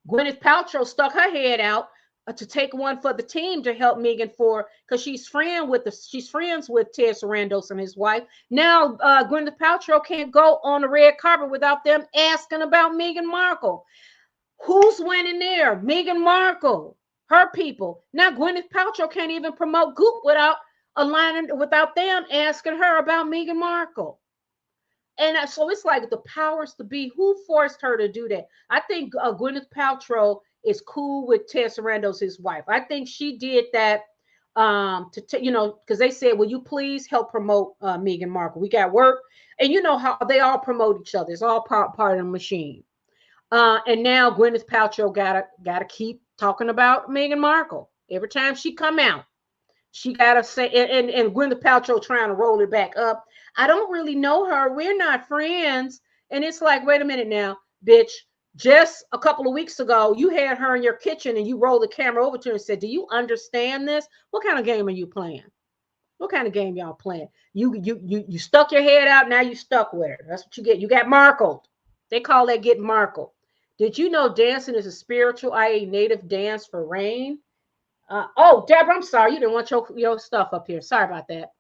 Gwyneth Paltrow stuck her head out to take one for the team to help Meghan because she's friends with Ted Sarandos and his wife. Now Gwyneth Paltrow can't go on the red carpet without them asking about Meghan Markle. Who's winning there? Meghan Markle, her people. Now Gwyneth Paltrow can't even promote Goop without them asking her about Meghan Markle. And so it's like the powers to be. Who forced her to do that? I think Gwyneth Paltrow is cool with Ted Sarandos, his wife. I think she did that because they said, will you please help promote Meghan Markle? We got work. And you know how they all promote each other. It's all part of the machine. And now Gwyneth Paltrow gotta keep talking about Meghan Markle. Every time she come out, she gotta say, and Gwyneth Paltrow trying to roll it back up. I don't really know her. We're not friends. And it's like, wait a minute now, bitch. Just a couple of weeks ago, you had her in your kitchen and you rolled the camera over to her and said, do you understand this? What kind of game are you playing? What kind of game y'all playing? You stuck your head out. Now you stuck with her. That's what you get. You got markled. They call that getting markled. Did you know dancing is a spiritual, i.e. native dance for rain? Oh, Deborah, I'm sorry. You didn't want your stuff up here. Sorry about that.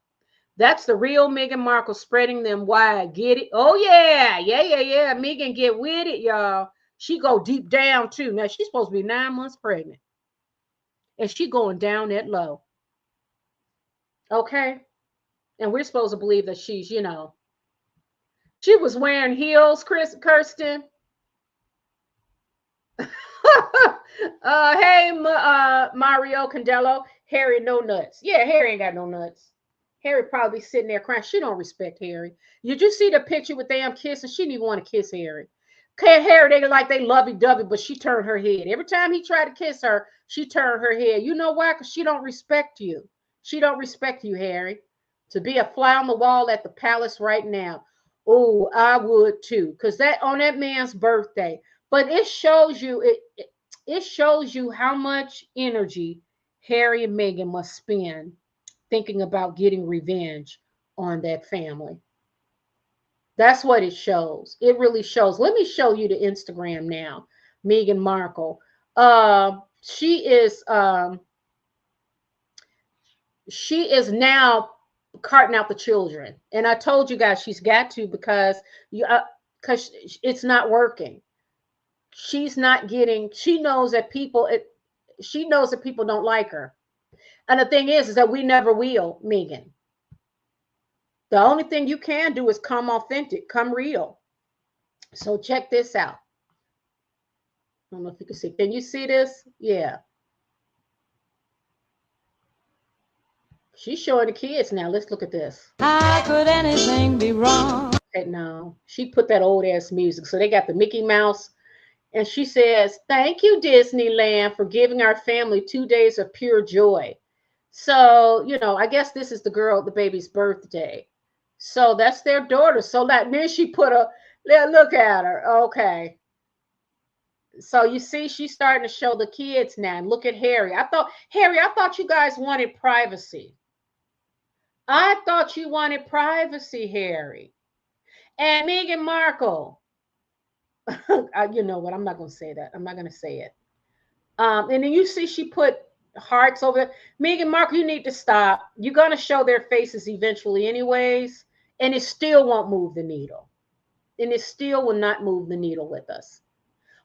That's the real Meghan Markle spreading them wide. Get it? Oh, yeah. Yeah. Meghan get with it, y'all. She go deep down, too. Now, she's supposed to be 9 months pregnant. And she going down that low. Okay? And we're supposed to believe that she's, she was wearing heels, Kirsten. Hey, Mario Candelo. Harry, no nuts. Yeah, Harry ain't got no nuts. Harry probably sitting there crying. She don't respect Harry. Did you see the picture with them kissing? She didn't even want to kiss Harry. Harry, they lovey-dovey, but she turned her head. Every time he tried to kiss her, she turned her head. You know why? Because she don't respect you. She don't respect you, Harry. To be a fly on the wall at the palace right now. Oh, I would too. Because that on that man's birthday. But it shows you, it shows you how much energy Harry and Meghan must spend thinking about getting revenge on that family. That's what it shows. It really shows. Let me show you the Instagram now. Meghan Markle. She is now carting out the children. And I told you guys she's got to because it's not working. She's not getting, she knows that people don't like her. And the thing is that we never will, Meghan. The only thing you can do is come authentic, come real. So check this out. I don't know if you can see. Can you see this? Yeah. She's showing the kids now. Let's look at this. How could anything be wrong? Okay, no, she put that old ass music. So they got the Mickey Mouse. And she says, "Thank you, Disneyland, for giving our family 2 days of pure joy." So, you know, I guess this is the baby's birthday. So that's their daughter. So that then she put look at her. Okay. So you see, she's starting to show the kids now. Look at Harry. I thought you guys wanted privacy. I thought you wanted privacy, Harry. And Meghan Markle. You know what? I'm not going to say that. I'm not going to say it. And then you see she put hearts over there. Meghan Markle, you need to stop. You're going to show their faces eventually anyways, and it still won't move the needle. And it still will not move the needle with us.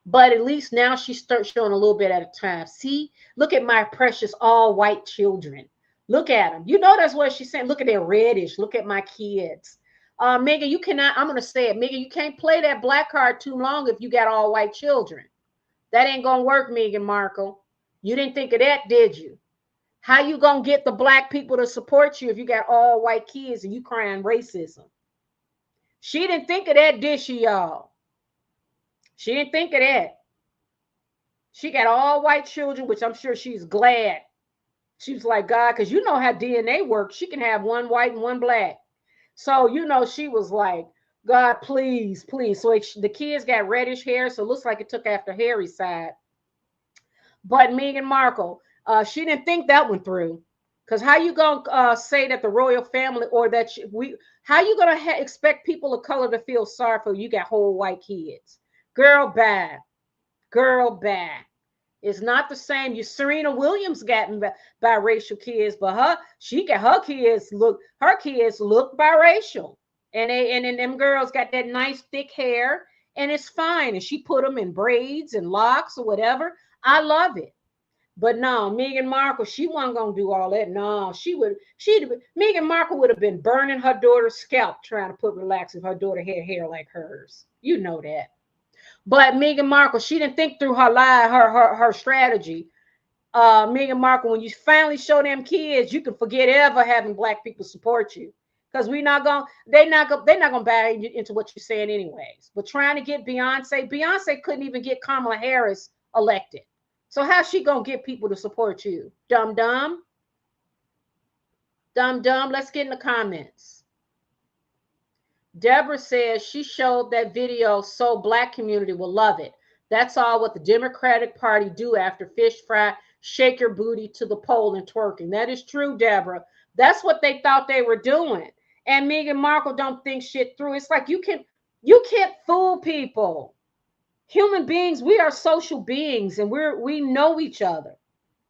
But at least now she starts showing a little bit at a time. See, look at my precious all white children. Look at them. You know that's what she's saying. Look at their reddish. Look at my kids. Meghan, you cannot, I'm going to say it, Meghan, you can't play that black card too long if you got all white children. That ain't going to work, Meghan Markle. You didn't think of that, did you? How you going to get the black people to support you if you got all white kids and you crying racism? She didn't think of that, did she, y'all? She didn't think of that. She got all white children, which I'm sure she's glad. She was like, God, because you know how DNA works. She can have one white and one black. So, you know, she was like, God, please, please. So the kids got reddish hair, so it looks like it took after Harry's side. But Meghan Markle, she didn't think that one through. Because how you going to say that the royal family or that how you going to expect people of color to feel sorry for you got whole white kids? Girl, bad. Girl, bad. It's not the same. Serena Williams got biracial kids, but her kids look biracial. And then them girls got that nice thick hair, and it's fine. And she put them in braids and locks or whatever. I love it. But no, Meghan Markle, she wasn't gonna do all that. No, Meghan Markle would have been burning her daughter's scalp trying to put relax if her daughter had hair like hers. You know that. But Meghan Markle, she didn't think through her strategy. Meghan Markle, when you finally show them kids, you can forget ever having black people support you. Because they're not gonna buy into what you're saying anyways. But trying to get Beyonce couldn't even get Kamala Harris elected. So how's she gonna get people to support you? Dumb. Let's get in the comments. Deborah says she showed that video so black community will love it. That's all what the Democratic Party do after fish fry, shake your booty to the pole and twerking. That is true, Deborah. That's what they thought they were doing. And Meghan Markle don't think shit through. It's like you can't fool people. Human beings, we are social beings, and we know each other.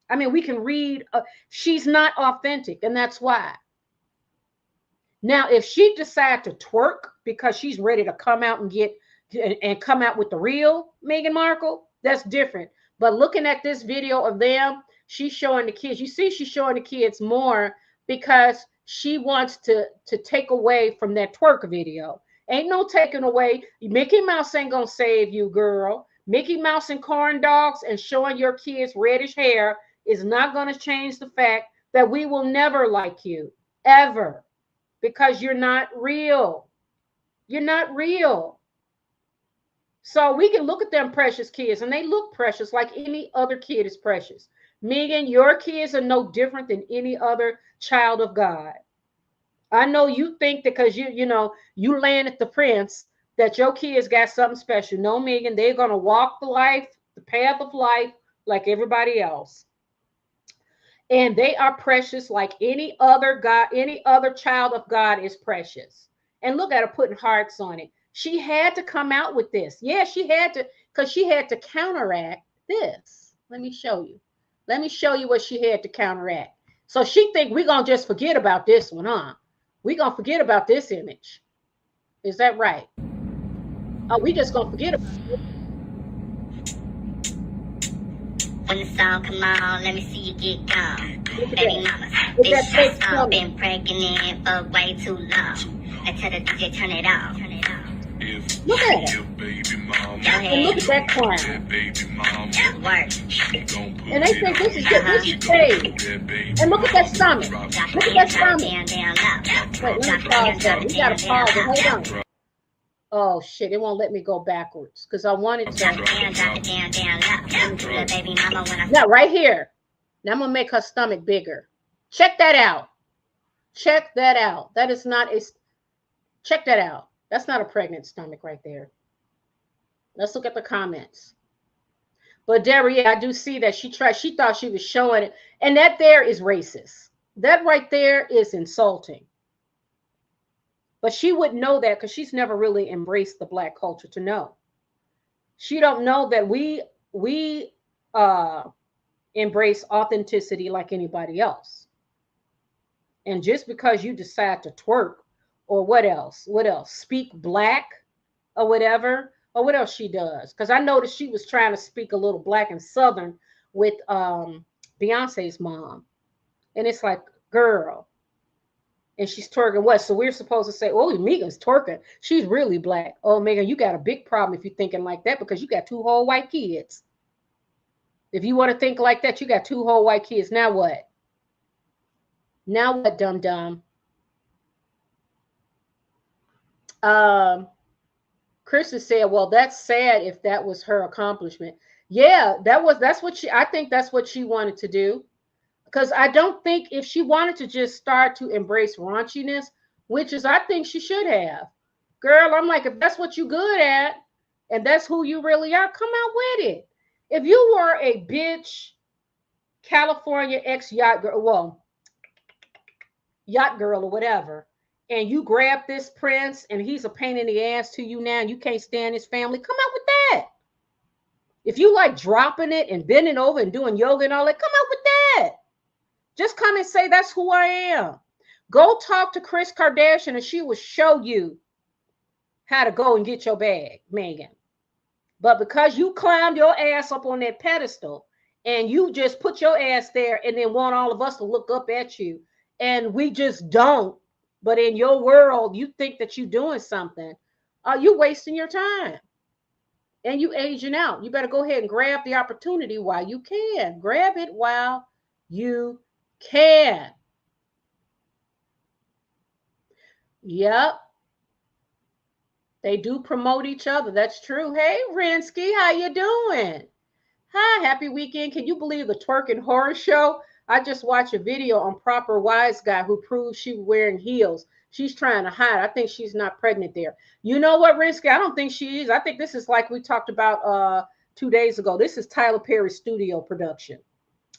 I mean, we can read. She's not authentic, and that's why. Now, if she decides to twerk because she's ready to come out and come out with the real Meghan Markle, that's different. But looking at this video of them, she's showing the kids. You see, she's showing the kids more because she wants to take away from that twerk video. Ain't no taking away. Mickey Mouse ain't gonna save you, girl. Mickey Mouse and corn dogs and showing your kids reddish hair is not gonna change the fact that we will never like you, ever. Because you're not real. You're not real. So we can look at them precious kids, and they look precious like any other kid is precious. Meghan, your kids are no different than any other child of God. I know you think because you landed the prince that your kids got something special. No, Meghan, they're gonna walk the path of life like everybody else. And they are precious like any other God, any other child of God is precious. And look at her putting hearts on it. She had to come out with this. Yeah, she had to, because she had to counteract this. Let me show you. Let me show you what she had to counteract. So she think we're going to just forget about this one, huh? We're going to forget about this image. Is that right? Oh, we just going to forget about it. When the song come on, let me see you get gone. Baby mama, this shit's all been pregnant for way too long. I tell the DJ turn it off. Look at it. And look at that clown. And they think this is good. This is stage. And look at that stomach. Look at that stomach. Wait, let me pause that. We gotta pause it. Hold on. Oh shit, it won't let me go backwards because I wanted to. Now, right here. Now I'm gonna make her stomach bigger. Check that out. Check that out. That is not a. Check that out. That's not a pregnant stomach right there. Let's look at the comments. But Deborah, yeah, I do see that she thought she was showing it. And that there is racist. That right there is insulting. But she wouldn't know that because she's never really embraced the Black culture to know. She don't know that we embrace authenticity like anybody else. And just because you decide to twerk or what else? What else? Speak Black or whatever. Or what else she does? Because I noticed she was trying to speak a little Black and Southern with Beyonce's mom. And it's like, girl. And she's twerking what? So we're supposed to say, oh, Megan's twerking. She's really Black. Oh, Megan, you got a big problem if you're thinking like that because you got 2 whole white kids. If you want to think like that, you got 2 whole white kids. Now what? Now what, dum-dum? Kristen said, well, that's sad if that was her accomplishment. Yeah, that's what I think that's what she wanted to do. Because I don't think if she wanted to just start to embrace raunchiness, which is I think she should have. Girl, I'm like, if that's what you're good at and that's who you really are, come out with it. If you were a bitch California ex-yacht girl, well, yacht girl or whatever, and you grab this prince and he's a pain in the ass to you now and you can't stand his family, come out with that. If you like dropping it and bending over and doing yoga and all that, come out with that. Just come and say, that's who I am. Go talk to Kris Kardashian and she will show you how to go and get your bag, Megan. But because you climbed your ass up on that pedestal and you just put your ass there and then want all of us to look up at you, and we just don't, but in your world, you think that you're doing something, you're wasting your time. And you aging out. You better go ahead and grab the opportunity while you can. Grab it while you can. Yep. They do promote each other. That's true. Hey, Rinsky, how you doing? Hi, happy weekend. Can you believe the twerking horror show? I just watched a video on Proper Wise Guy who proves she was wearing heels. She's trying to hide. I think she's not pregnant there. You know what, Rinsky? I don't think she is. I think this is like we talked about 2 days ago. This is Tyler Perry's studio production.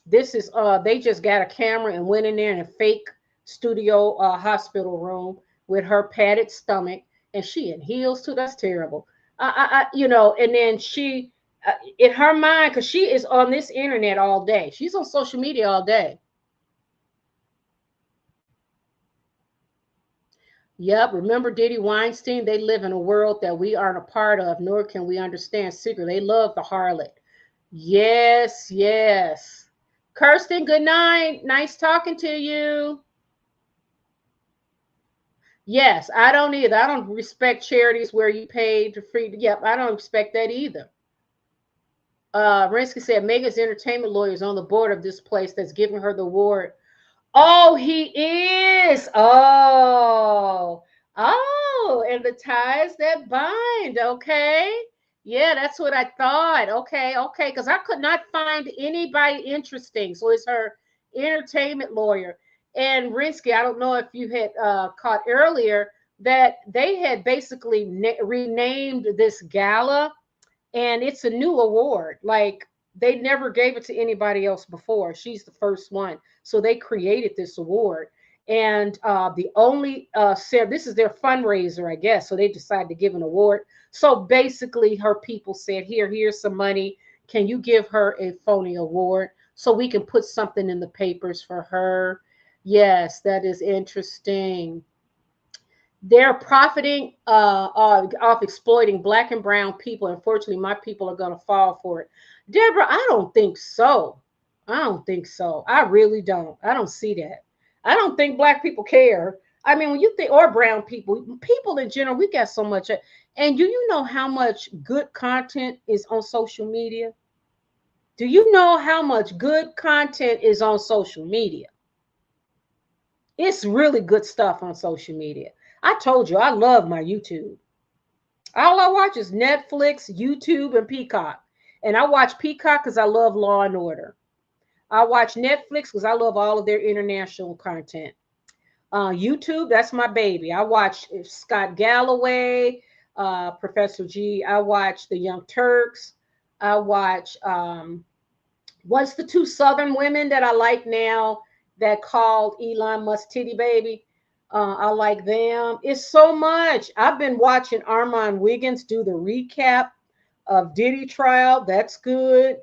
This is, they just got a camera and went in there in a fake studio hospital room with her padded stomach. And she in heels too. That's terrible. You know, and then she, in her mind, because she is on this internet all day. She's on social media all day. Yep. Remember Diddy Weinstein? They live in a world that we aren't a part of, nor can we understand secretly. They love the harlot. Yes, yes. Kirsten, good night. Nice talking to you. Yes, I don't either. I don't respect charities where you pay to free. Yep, I don't respect that either. Rinsky said Megan's entertainment lawyer is on the board of this place that's giving her the award. Oh, he is. Oh, and the ties that bind. Okay. Yeah, that's what I thought. Okay. Because I could not find anybody interesting. So it's her entertainment lawyer. And Rinsky, I don't know if you had caught earlier that they had basically renamed this gala, and it's a new award. Like they never gave it to anybody else before. She's the first one. So they created this award. And the only said this is their fundraiser, I guess. So they decided to give an award. So basically her people said, here's some money. Can you give her a Phony award so we can put something in the papers for her? Yes, that is interesting. They're profiting off exploiting Black and brown people. Unfortunately, my people are going to fall for it. Deborah, I don't think so. I really don't. I don't see that. I don't think Black people care. I mean, when you think, or brown people in general, we got so much. And do you know how much good content is on social media? Do you know how much good content is on social media? It's really good stuff on social media. I told you, I love my YouTube. All I watch is Netflix, YouTube, and Peacock. And I watch Peacock because I love Law and Order. I watch Netflix because I love all of their international content. YouTube, that's my baby. I watch Scott Galloway, Professor G. I watch the Young Turks. I watch what's the two Southern women that I like now that called Elon Musk Titty Baby. I like them. It's so much. I've been watching Armand Wiggins do the recap of Diddy trial. That's good.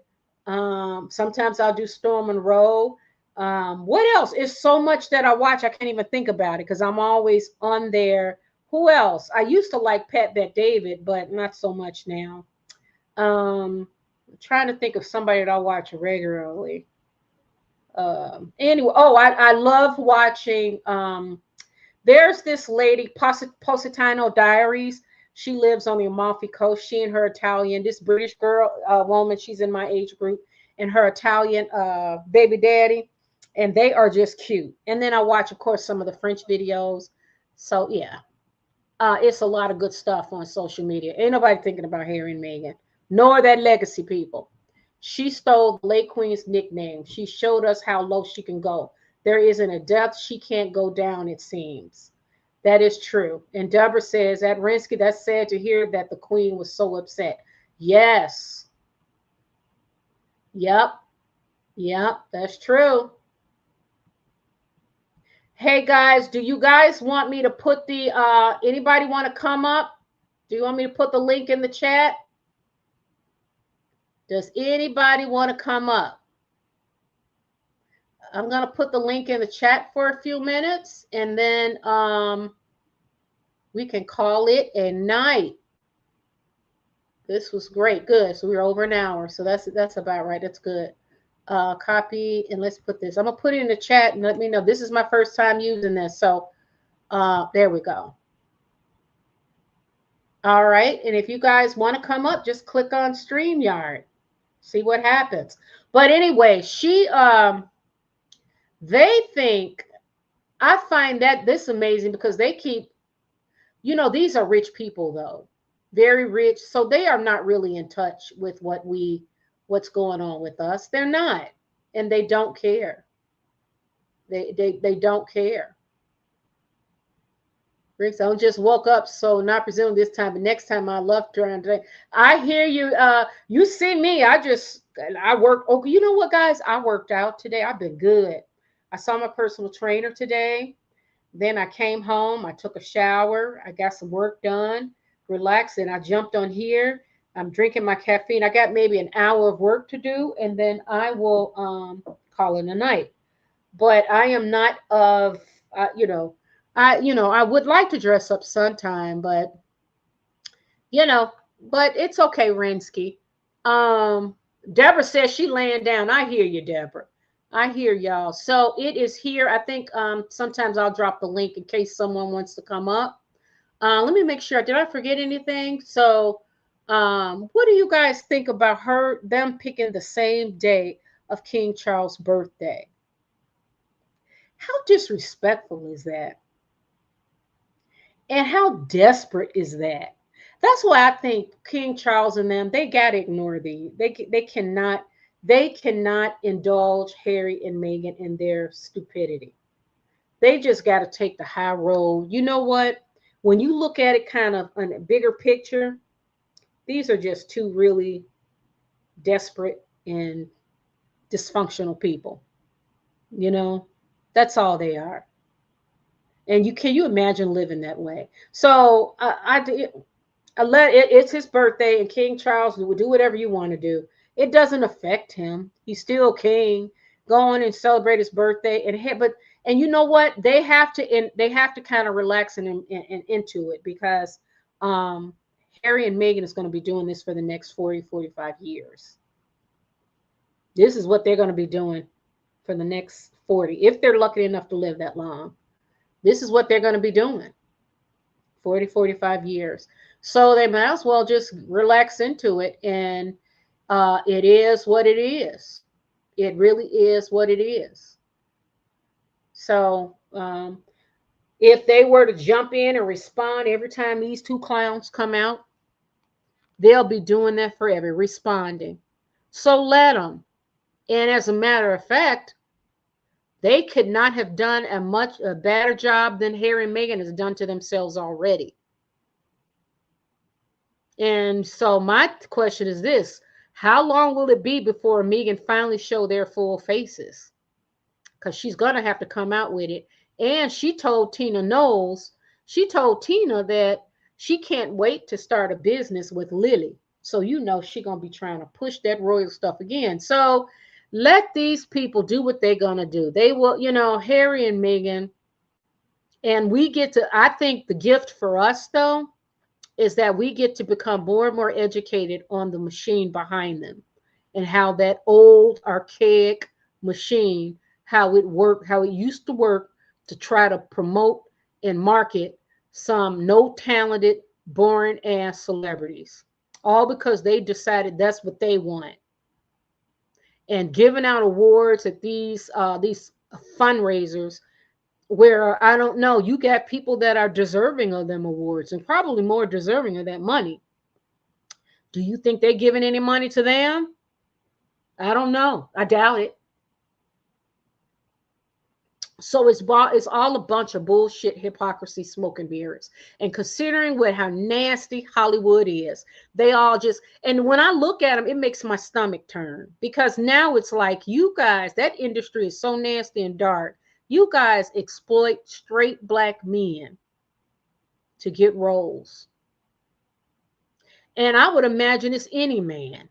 Sometimes I'll do Storm Monroe. What else? It's so much that I watch, I can't even think about it because I'm always on there. Who else? I used to like Pat Bet David, but not so much now. I'm trying to think of somebody that I watch regularly. Anyway, I love watching. There's this lady, Positano Diaries. She lives on the Amalfi Coast. She and her Italian, this British girl, woman, she's in my age group, and her Italian baby daddy, and they are just cute. And then I watch, of course, some of the French videos. So yeah, it's a lot of good stuff on social media. Ain't nobody thinking about Harry and Meghan, nor that legacy people. She stole the late Queen's nickname. She showed us how low she can go. There isn't a depth she can't go down, it seems. That is true. And Deborah says, at Rinsky, that's sad to hear that the Queen was so upset. Yes. Yep. Yep, that's true. Hey, guys, do you guys want me to put the, anybody want to come up? Do you want me to put the link in the chat? Does anybody want to come up? I'm going to put the link in the chat for a few minutes, and then we can call it a night. This was great. Good. So we're over an hour. So that's about right. That's good. Copy, and let's put this. I'm going to put it in the chat and let me know. This is my first time using this. So there we go. All right. And if you guys want to come up, just click on StreamYard. See what happens. But anyway, they think, I find that this amazing because they keep, these are rich people though, very rich. So they are not really in touch with what's going on with us. They're not, and they don't care. They don't care. Rick, I just woke up, so not presuming this time, but next time I love trying to. I hear you. You see me. I work. Okay, you know what, guys? I worked out today. I've been good. I saw my personal trainer today. Then I came home. I took a shower. I got some work done, relaxed, and I jumped on here. I'm drinking my caffeine. I got maybe an hour of work to do, and then I will call it a night. But I am not of, I would like to dress up sometime, but it's okay, Rensky. Deborah says she laying down. I hear you, Deborah. I hear y'all. So it is here. I think sometimes I'll drop the link in case someone wants to come up. Let me make sure. Did I forget anything? So what do you guys think about them picking the same day of King Charles' birthday? How disrespectful is that? And how desperate is that? That's why I think King Charles and them, they got to ignore these. They cannot indulge Harry and Meghan in their stupidity. They just got to take the high road. You know what? When you look at it kind of on a bigger picture, these are just two really desperate and dysfunctional people. That's all they are. And can you imagine living that way? So it's his birthday, and King Charles will do whatever you want to do. It doesn't affect him. He's still king. Go on and celebrate his birthday. And you know what? They have to kind of relax and into it because Harry and Meghan is going to be doing this for the next 40, 45 years. This is what they're going to be doing for the next 40, if they're lucky enough to live that long. This is what they're going to be doing 40, 45 years. So they might as well just relax into it. And it is what it is. It really is what it is. So if they were to jump in and respond every time these two clowns come out, they'll be doing that forever, responding. So let them. And as a matter of fact, they could not have done a better job than Harry and Meghan has done to themselves already. And so my question is this: how long will it be before Meghan finally show their full faces? Because she's going to have to come out with it. And she told Tina Knowles, she told Tina that she can't wait to start a business with Lily. So you know she's going to be trying to push that royal stuff again. So let these people do what they're going to do. They will, you know, Harry and Meghan. And we get to, I think the gift for us, though, is that we get to become more and more educated on the machine behind them and how that old, archaic machine, how it worked, how it used to work to try to promote and market some no talented, boring ass celebrities, all because they decided that's what they want. And giving out awards at these fundraisers where I don't know, you got people that are deserving of them awards and probably more deserving of that money. Do you think they're giving any money to them? I don't know. I doubt it. So it's all a bunch of bullshit, hypocrisy, smoke and mirrors. And considering how nasty Hollywood is, they all just, and when I look at them, it makes my stomach turn, because now it's like, you guys, that industry is so nasty and dark. You guys exploit straight black men to get roles. And I would imagine it's any man.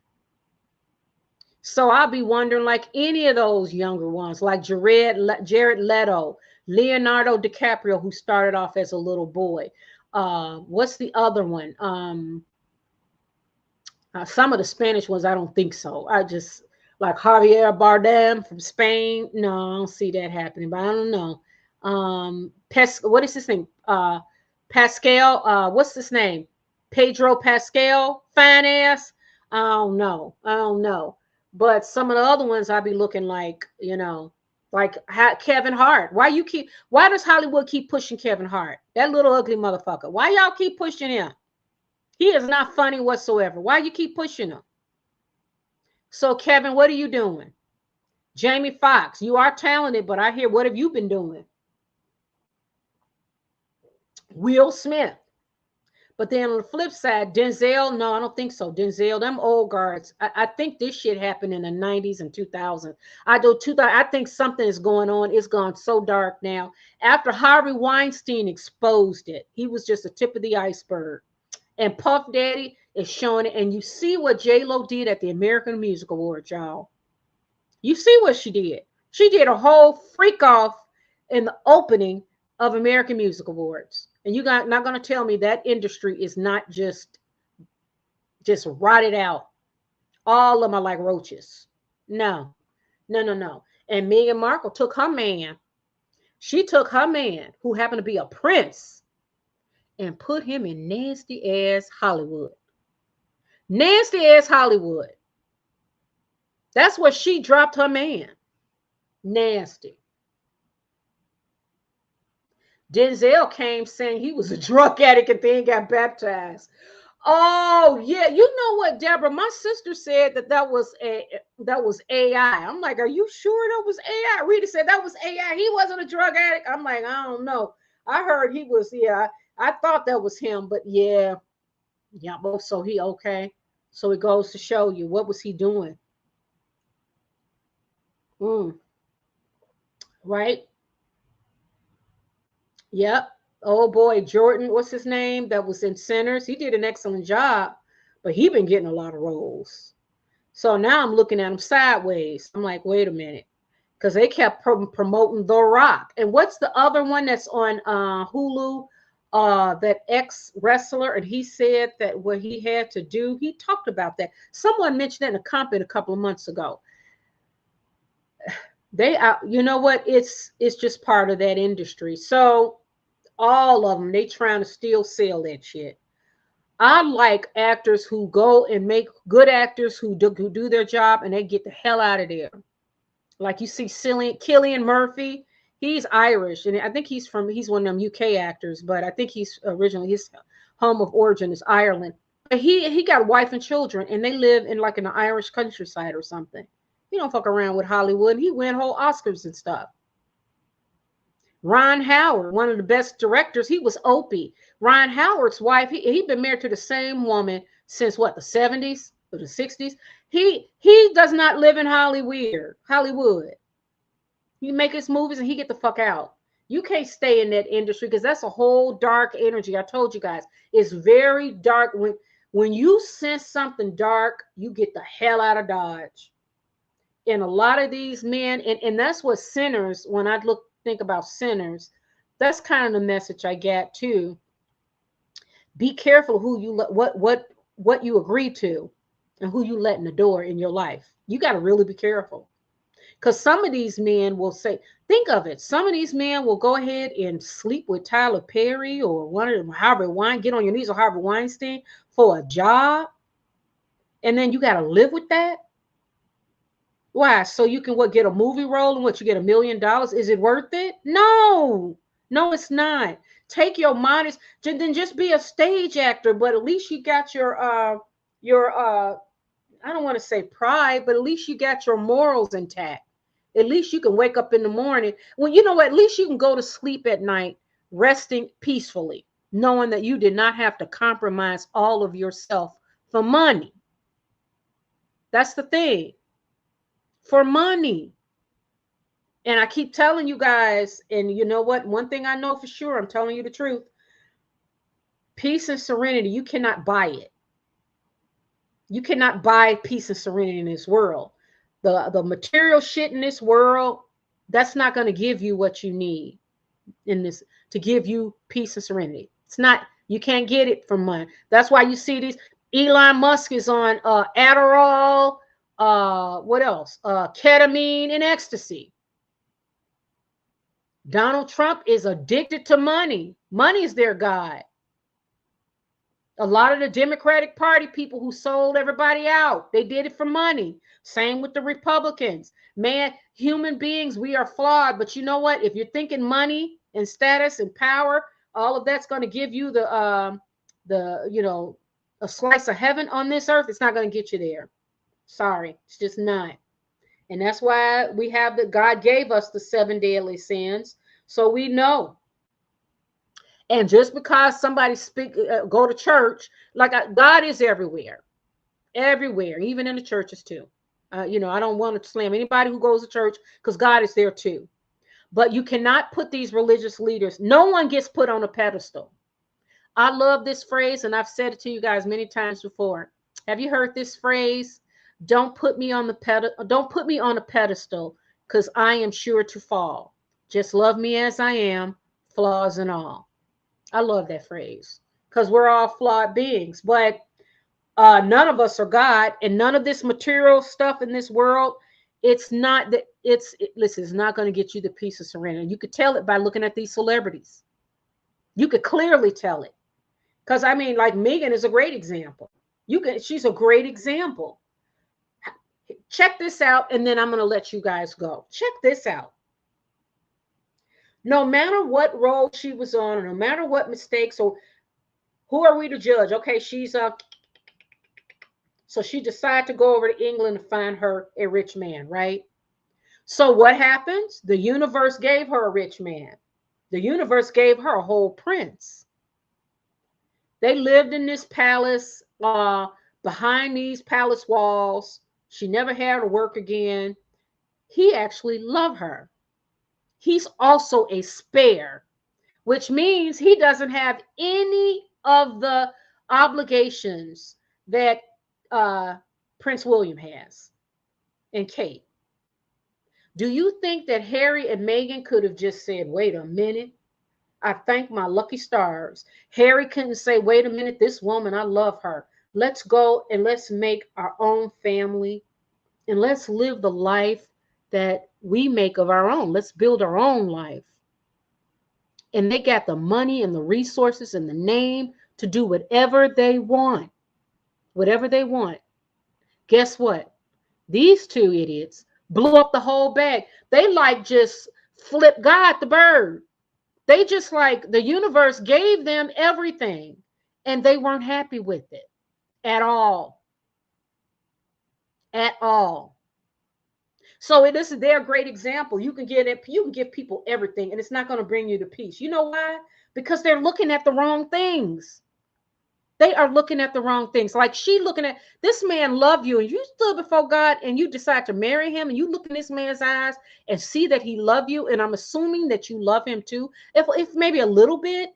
So I'll be wondering, like any of those younger ones, like Jared Leto, Leonardo DiCaprio, who started off as a little boy. What's the other one? Some of the Spanish ones, I don't think so. I just, like Javier Bardem from Spain. No, I don't see that happening, but I don't know. What is his name? Pascal, what's his name? Pedro Pascal, fine ass. I don't know. But some of the other ones I'll be looking like, you know, like Kevin Hart. Why does Hollywood keep pushing Kevin Hart? That little ugly motherfucker. Why y'all keep pushing him? He is not funny whatsoever. Why you keep pushing him? So Kevin, what are you doing? Jamie Foxx, you are talented, but I hear, what have you been doing? Will Smith. But then on the flip side, Denzel, no, I don't think so. Denzel, them old guards. I think this shit happened in the 90s and 2000s. I think something is going on. It's gone so dark now. After Harvey Weinstein exposed it, he was just a tip of the iceberg. And Puff Daddy is showing it. And you see what J-Lo did at the American Music Awards, y'all. You see what she did. She did a whole freak off in the opening of American Music Awards. And you got not going to tell me that industry is not just rotted out. All of them are like roaches. No. And Meghan Markle took her man. She took her man, who happened to be a prince, and put him in nasty ass Hollywood. Nasty ass Hollywood. That's where she dropped her man. Nasty. Denzel came saying he was a drug addict and then got baptized. Oh yeah, you know what, Deborah? My sister said that was AI. I'm like, are you sure that was AI? Rita said that was AI. He wasn't a drug addict. I'm like, I don't know. I heard he was. Yeah, I thought that was him, but yeah. So he okay. So it goes to show you, what was he doing? Right. Yep. Oh boy, Jordan, what's his name? That was in Sinners. He did an excellent job, but he been getting a lot of roles. So now I'm looking at him sideways. I'm like, wait a minute, because they kept promoting The Rock. And what's the other one that's on Hulu? That ex-wrestler, and he said that what he had to do, he talked about that. Someone mentioned that in a comment a couple of months ago. They are, you know what? It's just part of that industry. So All of them, they trying to still sell that shit. I like actors who go and make good actors who do their job and they get the hell out of there. Like you see Cillian Murphy, he's Irish and I think he's one of them UK actors, but I think he's originally his home of origin is Ireland. But he got a wife and children and they live in like in the Irish countryside or something. He don't fuck around with Hollywood. He win whole Oscars and stuff. Ron Howard, one of the best directors, he was Opie. Ron Howard's wife, he'd been married to the same woman since what, the 70s or the 60s. He does not live in Hollywood. He make his movies and he get the fuck out. You can't stay in that industry because that's a whole dark energy. I told you guys, it's very dark. When you sense something dark, you get the hell out of Dodge. And a lot of these men, and that's what sinners, when I think about sinners, that's kind of the message I get too. Be careful who you what you agree to and who you let in the door in your life. You got to really be careful. Because some of these men will say, think of it, some of these men will go ahead and sleep with Tyler Perry or one of them, get on your knees or Harvey Weinstein for a job. And then you got to live with that. Why? So you can get a movie role and you get $1 million? Is it worth it? No, it's not. Take your money, then just be a stage actor, but at least you got your I don't want to say pride, but at least you got your morals intact. At least you can wake up in the morning. Well, you know what? At least you can go to sleep at night, resting peacefully, knowing that you did not have to compromise all of yourself for money. That's the thing. For money. And I keep telling you guys, and you know what? One thing I know for sure, I'm telling you the truth. Peace and serenity, you cannot buy it. You cannot buy peace and serenity in this world. The material shit in this world, that's not going to give you what you need in this to give you peace and serenity. It's not, you can't get it from money. That's why you see these. Elon Musk is on Adderall, what else? Ketamine and ecstasy. Donald Trump is addicted to money. Money is their God. A lot of the Democratic Party people who sold everybody out, they did it for money. Same with the Republicans. Man, human beings, we are flawed. But you know what? If you're thinking money and status and power, all of that's going to give you a slice of heaven on this earth. It's not going to get you there. Sorry, it's just not. And that's why we have God gave us the 7 deadly sins, so we know. And just because somebody go to church, God is everywhere, even in the churches too. I don't want to slam anybody who goes to church because God is there too. But you cannot put these religious leaders. No one gets put on a pedestal. I love this phrase, and I've said it to you guys many times before. Have you heard this phrase? Don't put me on a pedestal because I am sure to fall. Just love me as I am, flaws and all. I love that phrase because we're all flawed beings, but none of us are God, and none of this material stuff in this world, it's not that listen, it's not going to get you the peace of serenity. You could tell it by looking at these celebrities. You could clearly tell it. Because I mean, like Meghan is a great example. She's a great example. Check this out, and then I'm going to let you guys go. Check this out. No matter what role she was on, or no matter what mistakes, or who are we to judge? Okay, so she decided to go over to England to find her a rich man, right? So what happens? The universe gave her a rich man. The universe gave her a whole prince. They lived in this palace, behind these palace walls. She never had to work again. He actually loved her. He's also a spare, which means he doesn't have any of the obligations that Prince William has and Kate. Do you think that Harry and Meghan could have just said, wait a minute, I thank my lucky stars? Harry couldn't say, wait a minute, this woman, I love her. Let's go and let's make our own family and let's live the life that we make of our own. Let's build our own life. And they got the money and the resources and the name to do whatever they want. Whatever they want. Guess what? These two idiots blew up the whole bag. They like just flipped God the bird. They just like the universe gave them everything and they weren't happy with it at all. At all. So this is their great example. You can give people everything and it's not going to bring you to peace. You know why? Because they're looking at the wrong things. They are looking at the wrong things. Like she looking at this man love you and you stood before God and you decide to marry him and you look in this man's eyes and see that he love you. And I'm assuming that you love him too. If maybe a little bit,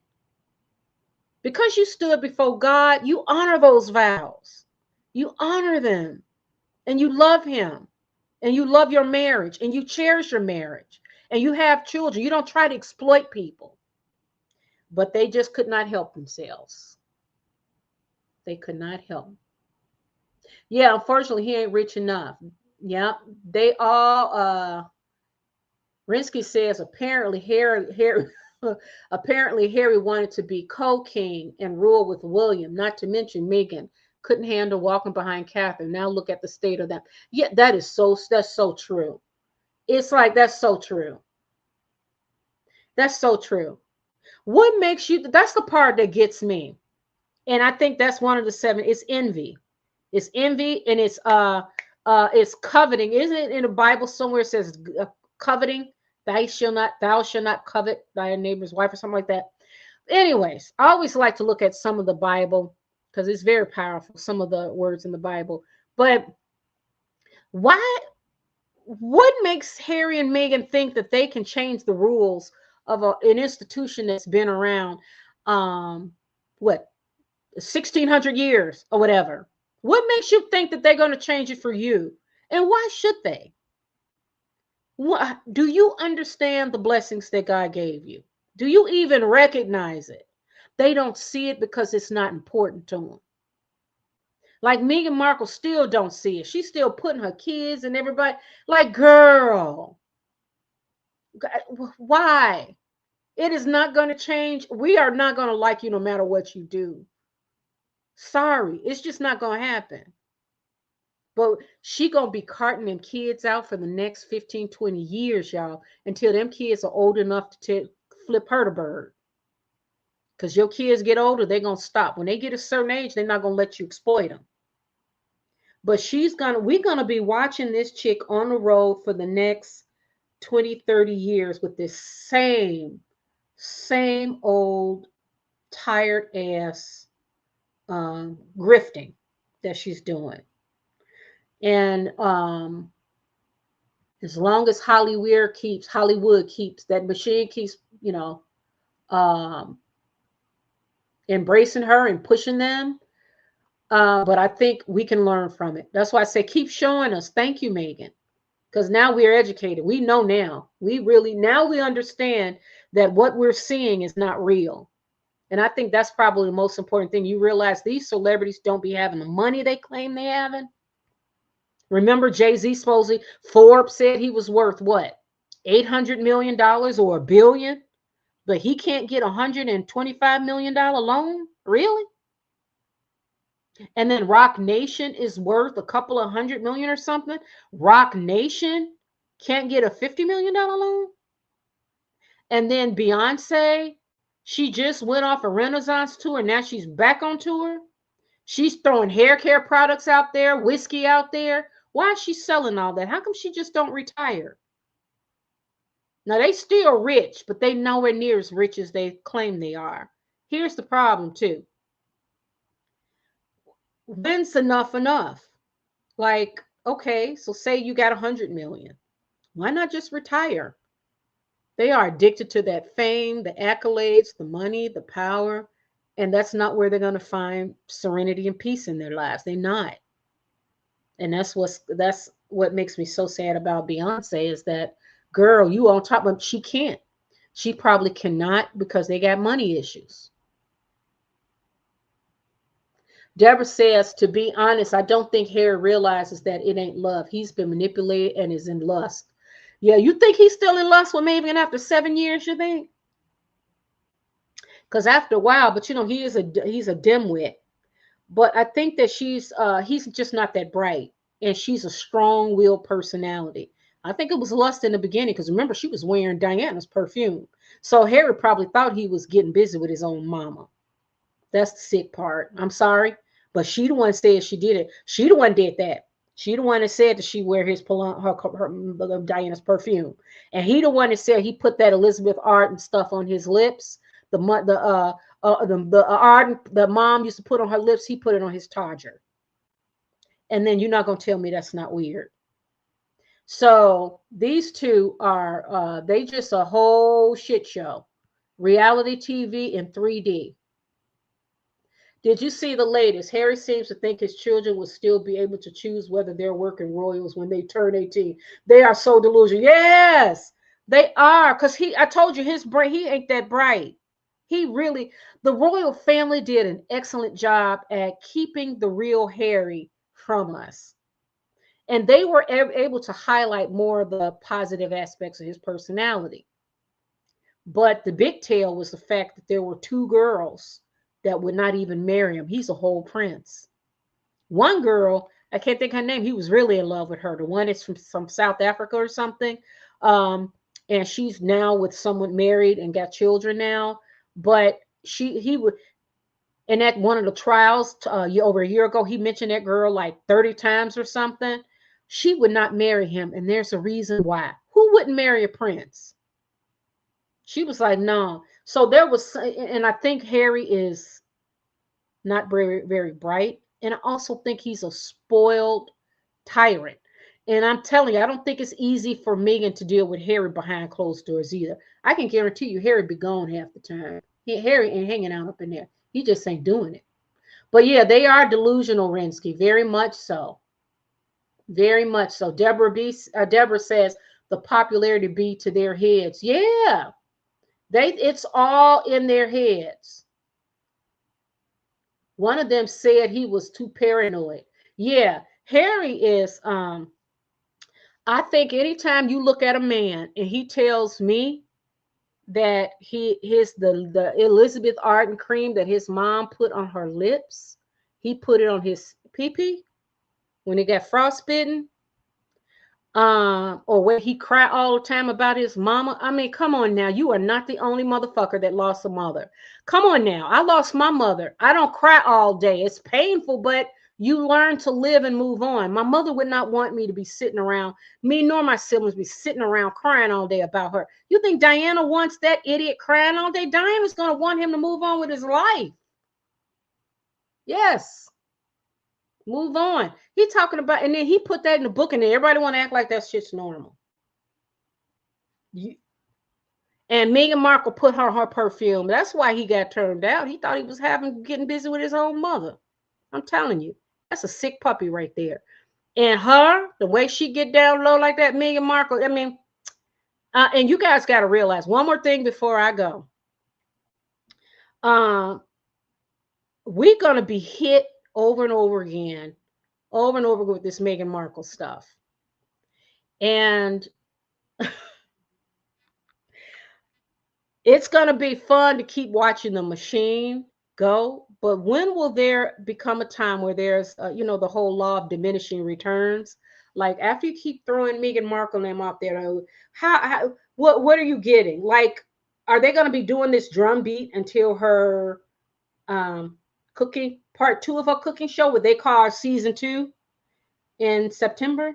because you stood before God, you honor those vows. You honor them and you love him and you love your marriage and you cherish your marriage and you have children. You don't try to exploit people, but they just could not help themselves. They could not help. Yeah, unfortunately, he ain't rich enough. Yeah, they all. Rinsky says apparently Harry apparently Harry wanted to be co-king and rule with William. Not to mention Meghan couldn't handle walking behind Catherine. Now look at the state of them. Yeah, that's so true. It's like that's so true. That's so true. What makes you? That's the part that gets me. And I think that's one of the 7. It's envy. It's envy and it's coveting. Isn't it in the Bible somewhere it says coveting? Thou shall not covet thy neighbor's wife or something like that. Anyways, I always like to look at some of the Bible because it's very powerful, some of the words in the Bible. But what makes Harry and Meghan think that they can change the rules of an institution that's been around 1600 years or whatever? What makes you think that they're going to change it for you? And why should they? What, do you understand the blessings that God gave you? Do you even recognize it? They don't see it because it's not important to them. Like Meghan Markle still don't see it. She's still putting her kids and everybody like, girl, why? It is not going to change. We are not going to like you no matter what you do. Sorry, it's just not going to happen. But she going to be carting them kids out for the next 15, 20 years, y'all, until them kids are old enough to flip her the bird. Because your kids get older, they're going to stop. When they get a certain age, they're not going to let you exploit them. But we're going to be watching this chick on the road for the next 20, 30 years with this same old tired ass grifting that she's doing. And as long as Hollywood keeps that machine keeps, embracing her and pushing them. But I think we can learn from it. That's why I say keep showing us. Thank you, Meghan. Because now we're educated. We know now. We understand that what we're seeing is not real. And I think that's probably the most important thing. You realize these celebrities don't be having the money they claim they having. Remember Jay-Z supposedly, Forbes said he was worth what? $800 million or $1 billion? But he can't get $125 million loan? Really? And then Rock Nation is worth a couple of $100 million or something. Rock Nation can't get a $50 million loan. And then Beyonce, she just went off a Renaissance tour. Now she's back on tour. She's throwing hair care products out there, whiskey out there. Why is she selling all that? How come she just don't retire? Now they still rich, but they nowhere near as rich as they claim they are. Here's the problem too. When's enough? Like, okay, so say you got 100 million. Why not just retire? They are addicted to that fame, the accolades, the money, the power, and that's not where they're going to find serenity and peace in their lives. They're not. And that's what makes me so sad about Beyonce is that, girl, you on top of, she can't. She probably cannot because they got money issues. Deborah says, to be honest, I don't think Harry realizes that it ain't love. He's been manipulated and is in lust. Yeah, you think he's still in lust with Meghan after 7 years, you think? because after a while, but he's a dimwit. But I think that he's just not that bright, and she's a strong-willed personality. I think it was lust in the beginning because remember she was wearing Diana's perfume, so Harry probably thought he was getting busy with his own mama. That's the sick part. I'm sorry, but she the one said she did it. She the one did that. She the one that said that she wear her Diana's perfume, and he the one that said he put that Elizabeth Arden stuff on his lips. The mom used to put on her lips. He put it on his Todger, and then you're not gonna tell me that's not weird. So these two are they just a whole shit show, reality TV in 3D. Did you see the latest? Harry seems to think his children will still be able to choose whether they're working royals when they turn 18. They are so delusional. Yes, they are. Because I told you his brain, he ain't that bright. The royal family did an excellent job at keeping the real Harry from us. And they were able to highlight more of the positive aspects of his personality. But the big tale was the fact that there were two girls that would not even marry him. He's a whole prince. One girl, I can't think her name, he was really in love with her. The one is from South Africa or something. And she's now with someone married and got children now. But he would, and at one of the trials over a year ago, he mentioned that girl like 30 times or something. She would not marry him. And there's a reason why. Who wouldn't marry a prince? She was like, no. So there was, and I think Harry is not very, very bright. And I also think he's a spoiled tyrant. And I'm telling you, I don't think it's easy for Meghan to deal with Harry behind closed doors either. I can guarantee you Harry be gone half the time. Harry ain't hanging out up in there. He just ain't doing it. But yeah, they are delusional, Rinsky. Very much so. Very much so. Deborah says the popularity be to their heads. Yeah. It's all in their heads. One of them said he was too paranoid. Yeah, Harry is I think anytime you look at a man and he tells me that the Elizabeth Arden cream that his mom put on her lips, he put it on his pee-pee when he got frostbitten. Or when he cried all the time about his mama. I mean, come on now. You are not the only motherfucker that lost a mother. Come on now. I lost my mother. I don't cry all day. It's painful, but you learn to live and move on. My mother would not want me to be sitting around, me nor my siblings be sitting around crying all day about her. You think Diana wants that idiot crying all day? Diana's going to want him to move on with his life. Yes. Move on. He talking about, and then he put that in the book, and then everybody want to act like that shit's normal. And Meghan Markle put her perfume. That's why he got turned out. He thought he was getting busy with his own mother. I'm telling you, that's a sick puppy right there. And her, the way she get down low like that, Meghan Markle. I mean, and you guys got to realize one more thing before I go. We're gonna be hit over and over again, over and over with this Meghan Markle stuff. And it's going to be fun to keep watching the machine go. But when will there become a time where there's, the whole law of diminishing returns? Like after you keep throwing Meghan Markle name out there, what are you getting? Like, are they going to be doing this drum beat until her cooking part 2 of her cooking show, what they call season 2 in September?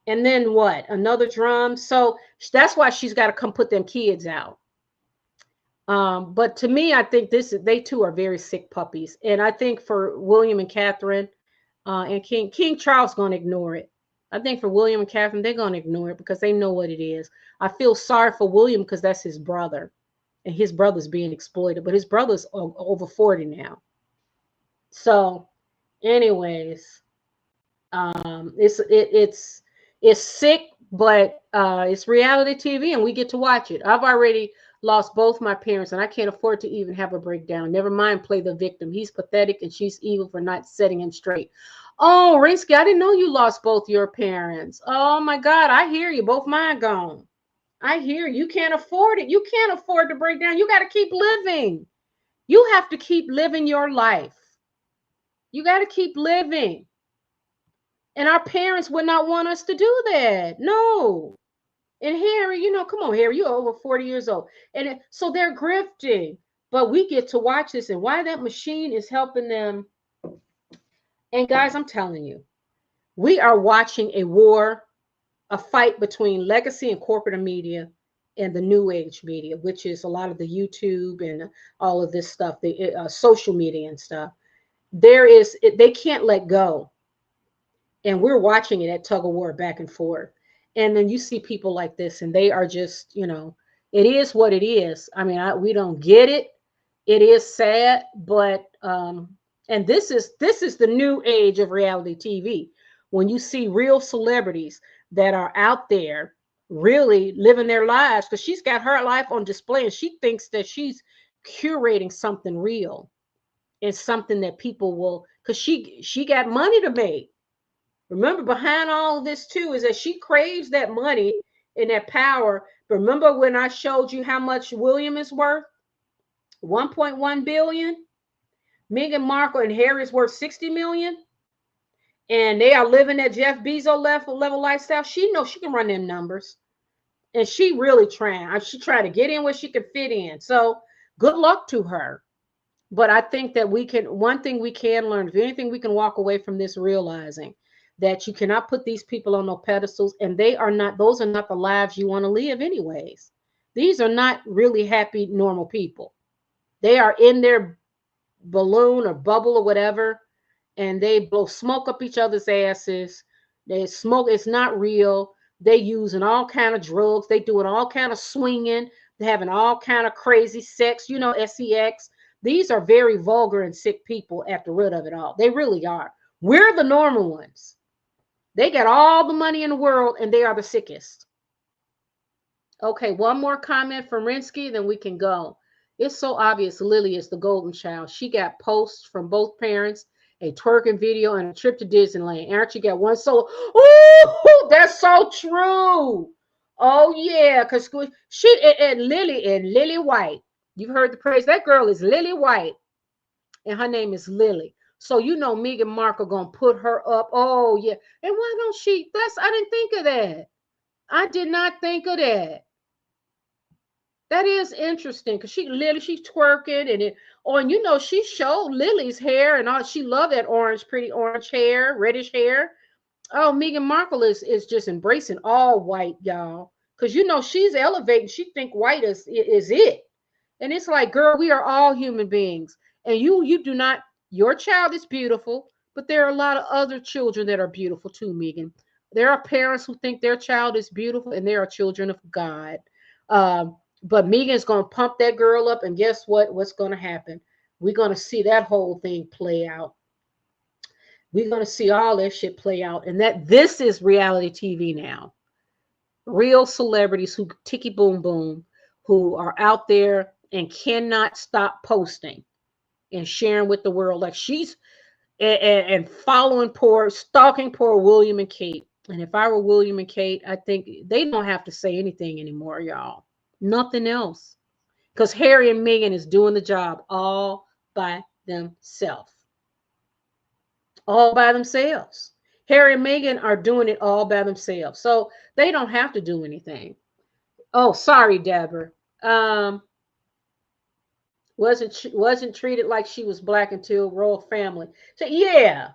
And then what? Another drum. So that's why she's got to come put them kids out. But to me, I think they two are very sick puppies. And I think for William and Catherine and King Charles going to ignore it. I think for William and Catherine, they're going to ignore it because they know what it is. I feel sorry for William because that's his brother. And his brother's being exploited. But his brother's over 40 now. So, anyways, it's sick, but it's reality TV, and we get to watch it. I've already lost both my parents, and I can't afford to even have a breakdown. Never mind play the victim. He's pathetic, and she's evil for not setting him straight. Oh, Rinsky, I didn't know you lost both your parents. Oh my God, I hear you. Both mine gone. I hear you can't afford it. You can't afford to break down. You got to keep living. You have to keep living your life. You got to keep living. And our parents would not want us to do that. No. And Harry, you know, come on, Harry, you're over 40 years old. And so they're grifting. But we get to watch this, and why that machine is helping them. And guys, I'm telling you, we are watching a war, a fight between legacy and corporate media and the new age media, which is a lot of the YouTube and all of this stuff, the social media and stuff. They can't let go. And we're watching it at tug of war back and forth. And then you see people like this, and they are just, you know, it is what it is. I mean, we don't get it. It is sad, but and this is the new age of reality TV. When you see real celebrities that are out there really living their lives, because she's got her life on display, and she thinks that she's curating something real and something that people will, because she got money to make. Remember, behind all of this too is that she craves that money and that power. Remember when I showed you how much William is worth? 1.1 billion. Meghan Markle and Harry is worth 60 million. And they are living that Jeff Bezos level lifestyle. She knows she can run them numbers. And she really trying. She tried to get in where she could fit in. So good luck to her. But I think that one thing we can learn, if anything, we can walk away from this realizing that you cannot put these people on no pedestals, and those are not the lives you want to live anyways. These are not really happy, normal people. They are in their balloon or bubble or whatever, and they blow smoke up each other's asses. They smoke, it's not real. They using all kind of drugs. They doing all kind of swinging. They having all kind of crazy sex, you know, sex. These are very vulgar and sick people at the root of it all. They really are. We're the normal ones. They got all the money in the world, and they are the sickest. Okay, one more comment from Rinsky, then we can go. It's so obvious Lily is the golden child. She got posts from both parents, a twerking video, and a trip to Disneyland. Aren't you got one solo? Ooh, that's so true. Oh, yeah, because she and Lily White. You've heard the praise. That girl is Lily White, and her name is Lily. So you know Meghan Markle gonna put her up. Oh yeah. And why don't she? I didn't think of that. I did not think of that. That is interesting because she's twerking and you know, she showed Lily's hair and all. She loved that pretty orange hair, reddish hair. Oh, Meghan Markle is just embracing all white, y'all. Because you know she's elevating. She think white is it. And it's like, girl, we are all human beings. And you do not. Your child is beautiful, but there are a lot of other children that are beautiful too, Meghan. There are parents who think their child is beautiful, and there are children of God. But Megan's going to pump that girl up, and guess what? What's going to happen? We're going to see that whole thing play out. We're going to see all that shit play out, and this is reality TV now. Real celebrities who ticky boom boom, who are out there and cannot stop posting and sharing with the world, like she's and stalking poor William and Kate. And if I were William and Kate, I think they don't have to say anything anymore, y'all. Nothing else. Because Harry and Meghan is doing the job all by themselves. All by themselves. Harry and Meghan are doing it all by themselves. So they don't have to do anything. Oh, sorry, Deborah. Wasn't treated like she was black until royal family. So yeah.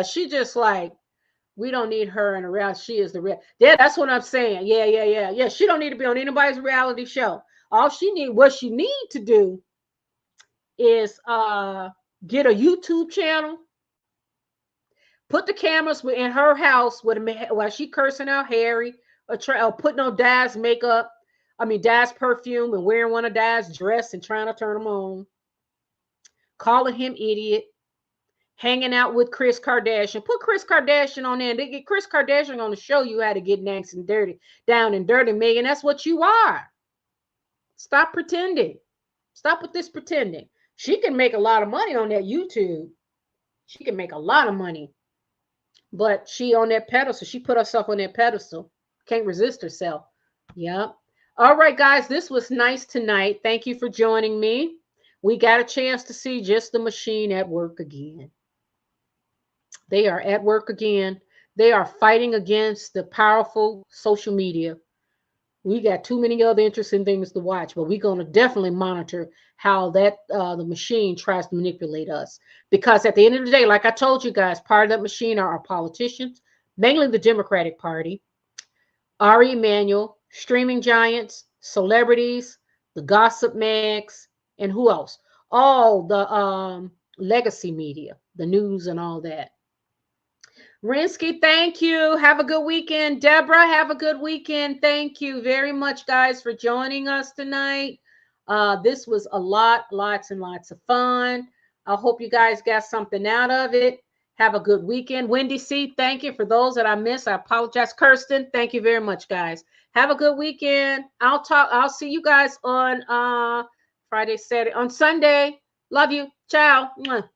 She just like, we don't need her in a reality. She is the real. Yeah, that's what I'm saying. Yeah. She don't need to be on anybody's reality show. What she need to do is get a YouTube channel, put the cameras in her house while she cursing out Harry, or putting on Dad's makeup. Dad's perfume and wearing one of Dad's dress and trying to turn him on, calling him idiot, hanging out with Kris Kardashian. Put Kris Kardashian on there. They get Kris Kardashian on to show you how to get nice and dirty, down and dirty, Meghan. That's what you are. Stop pretending. Stop with this pretending. She can make a lot of money on that YouTube. She can make a lot of money. But she on that pedestal. She put herself on that pedestal. Can't resist herself. Yep. All right, guys, this was nice tonight. Thank you for joining me. we got a chance to see just the machine at work again. They are at work again. They are fighting against the powerful social media. We got too many other interesting things to watch, but we're going to definitely monitor how that the machine tries to manipulate us. Because at the end of the day, like I told you guys, part of that machine are our politicians, mainly the Democratic Party, Ari Emanuel, streaming giants, celebrities, the gossip mags, and who else? All the legacy media, the news and all that. Rinsky, thank you. Have a good weekend. Deborah, have a good weekend. Thank you very much, guys, for joining us tonight. This was lots and lots of fun. I hope you guys got something out of it. Have a good weekend. Wendy C, thank you. For those that I missed, I apologize. Kirsten, thank you very much, guys. Have a good weekend. I'll see you guys on Friday, Saturday, on Sunday. Love you. Ciao. Mwah.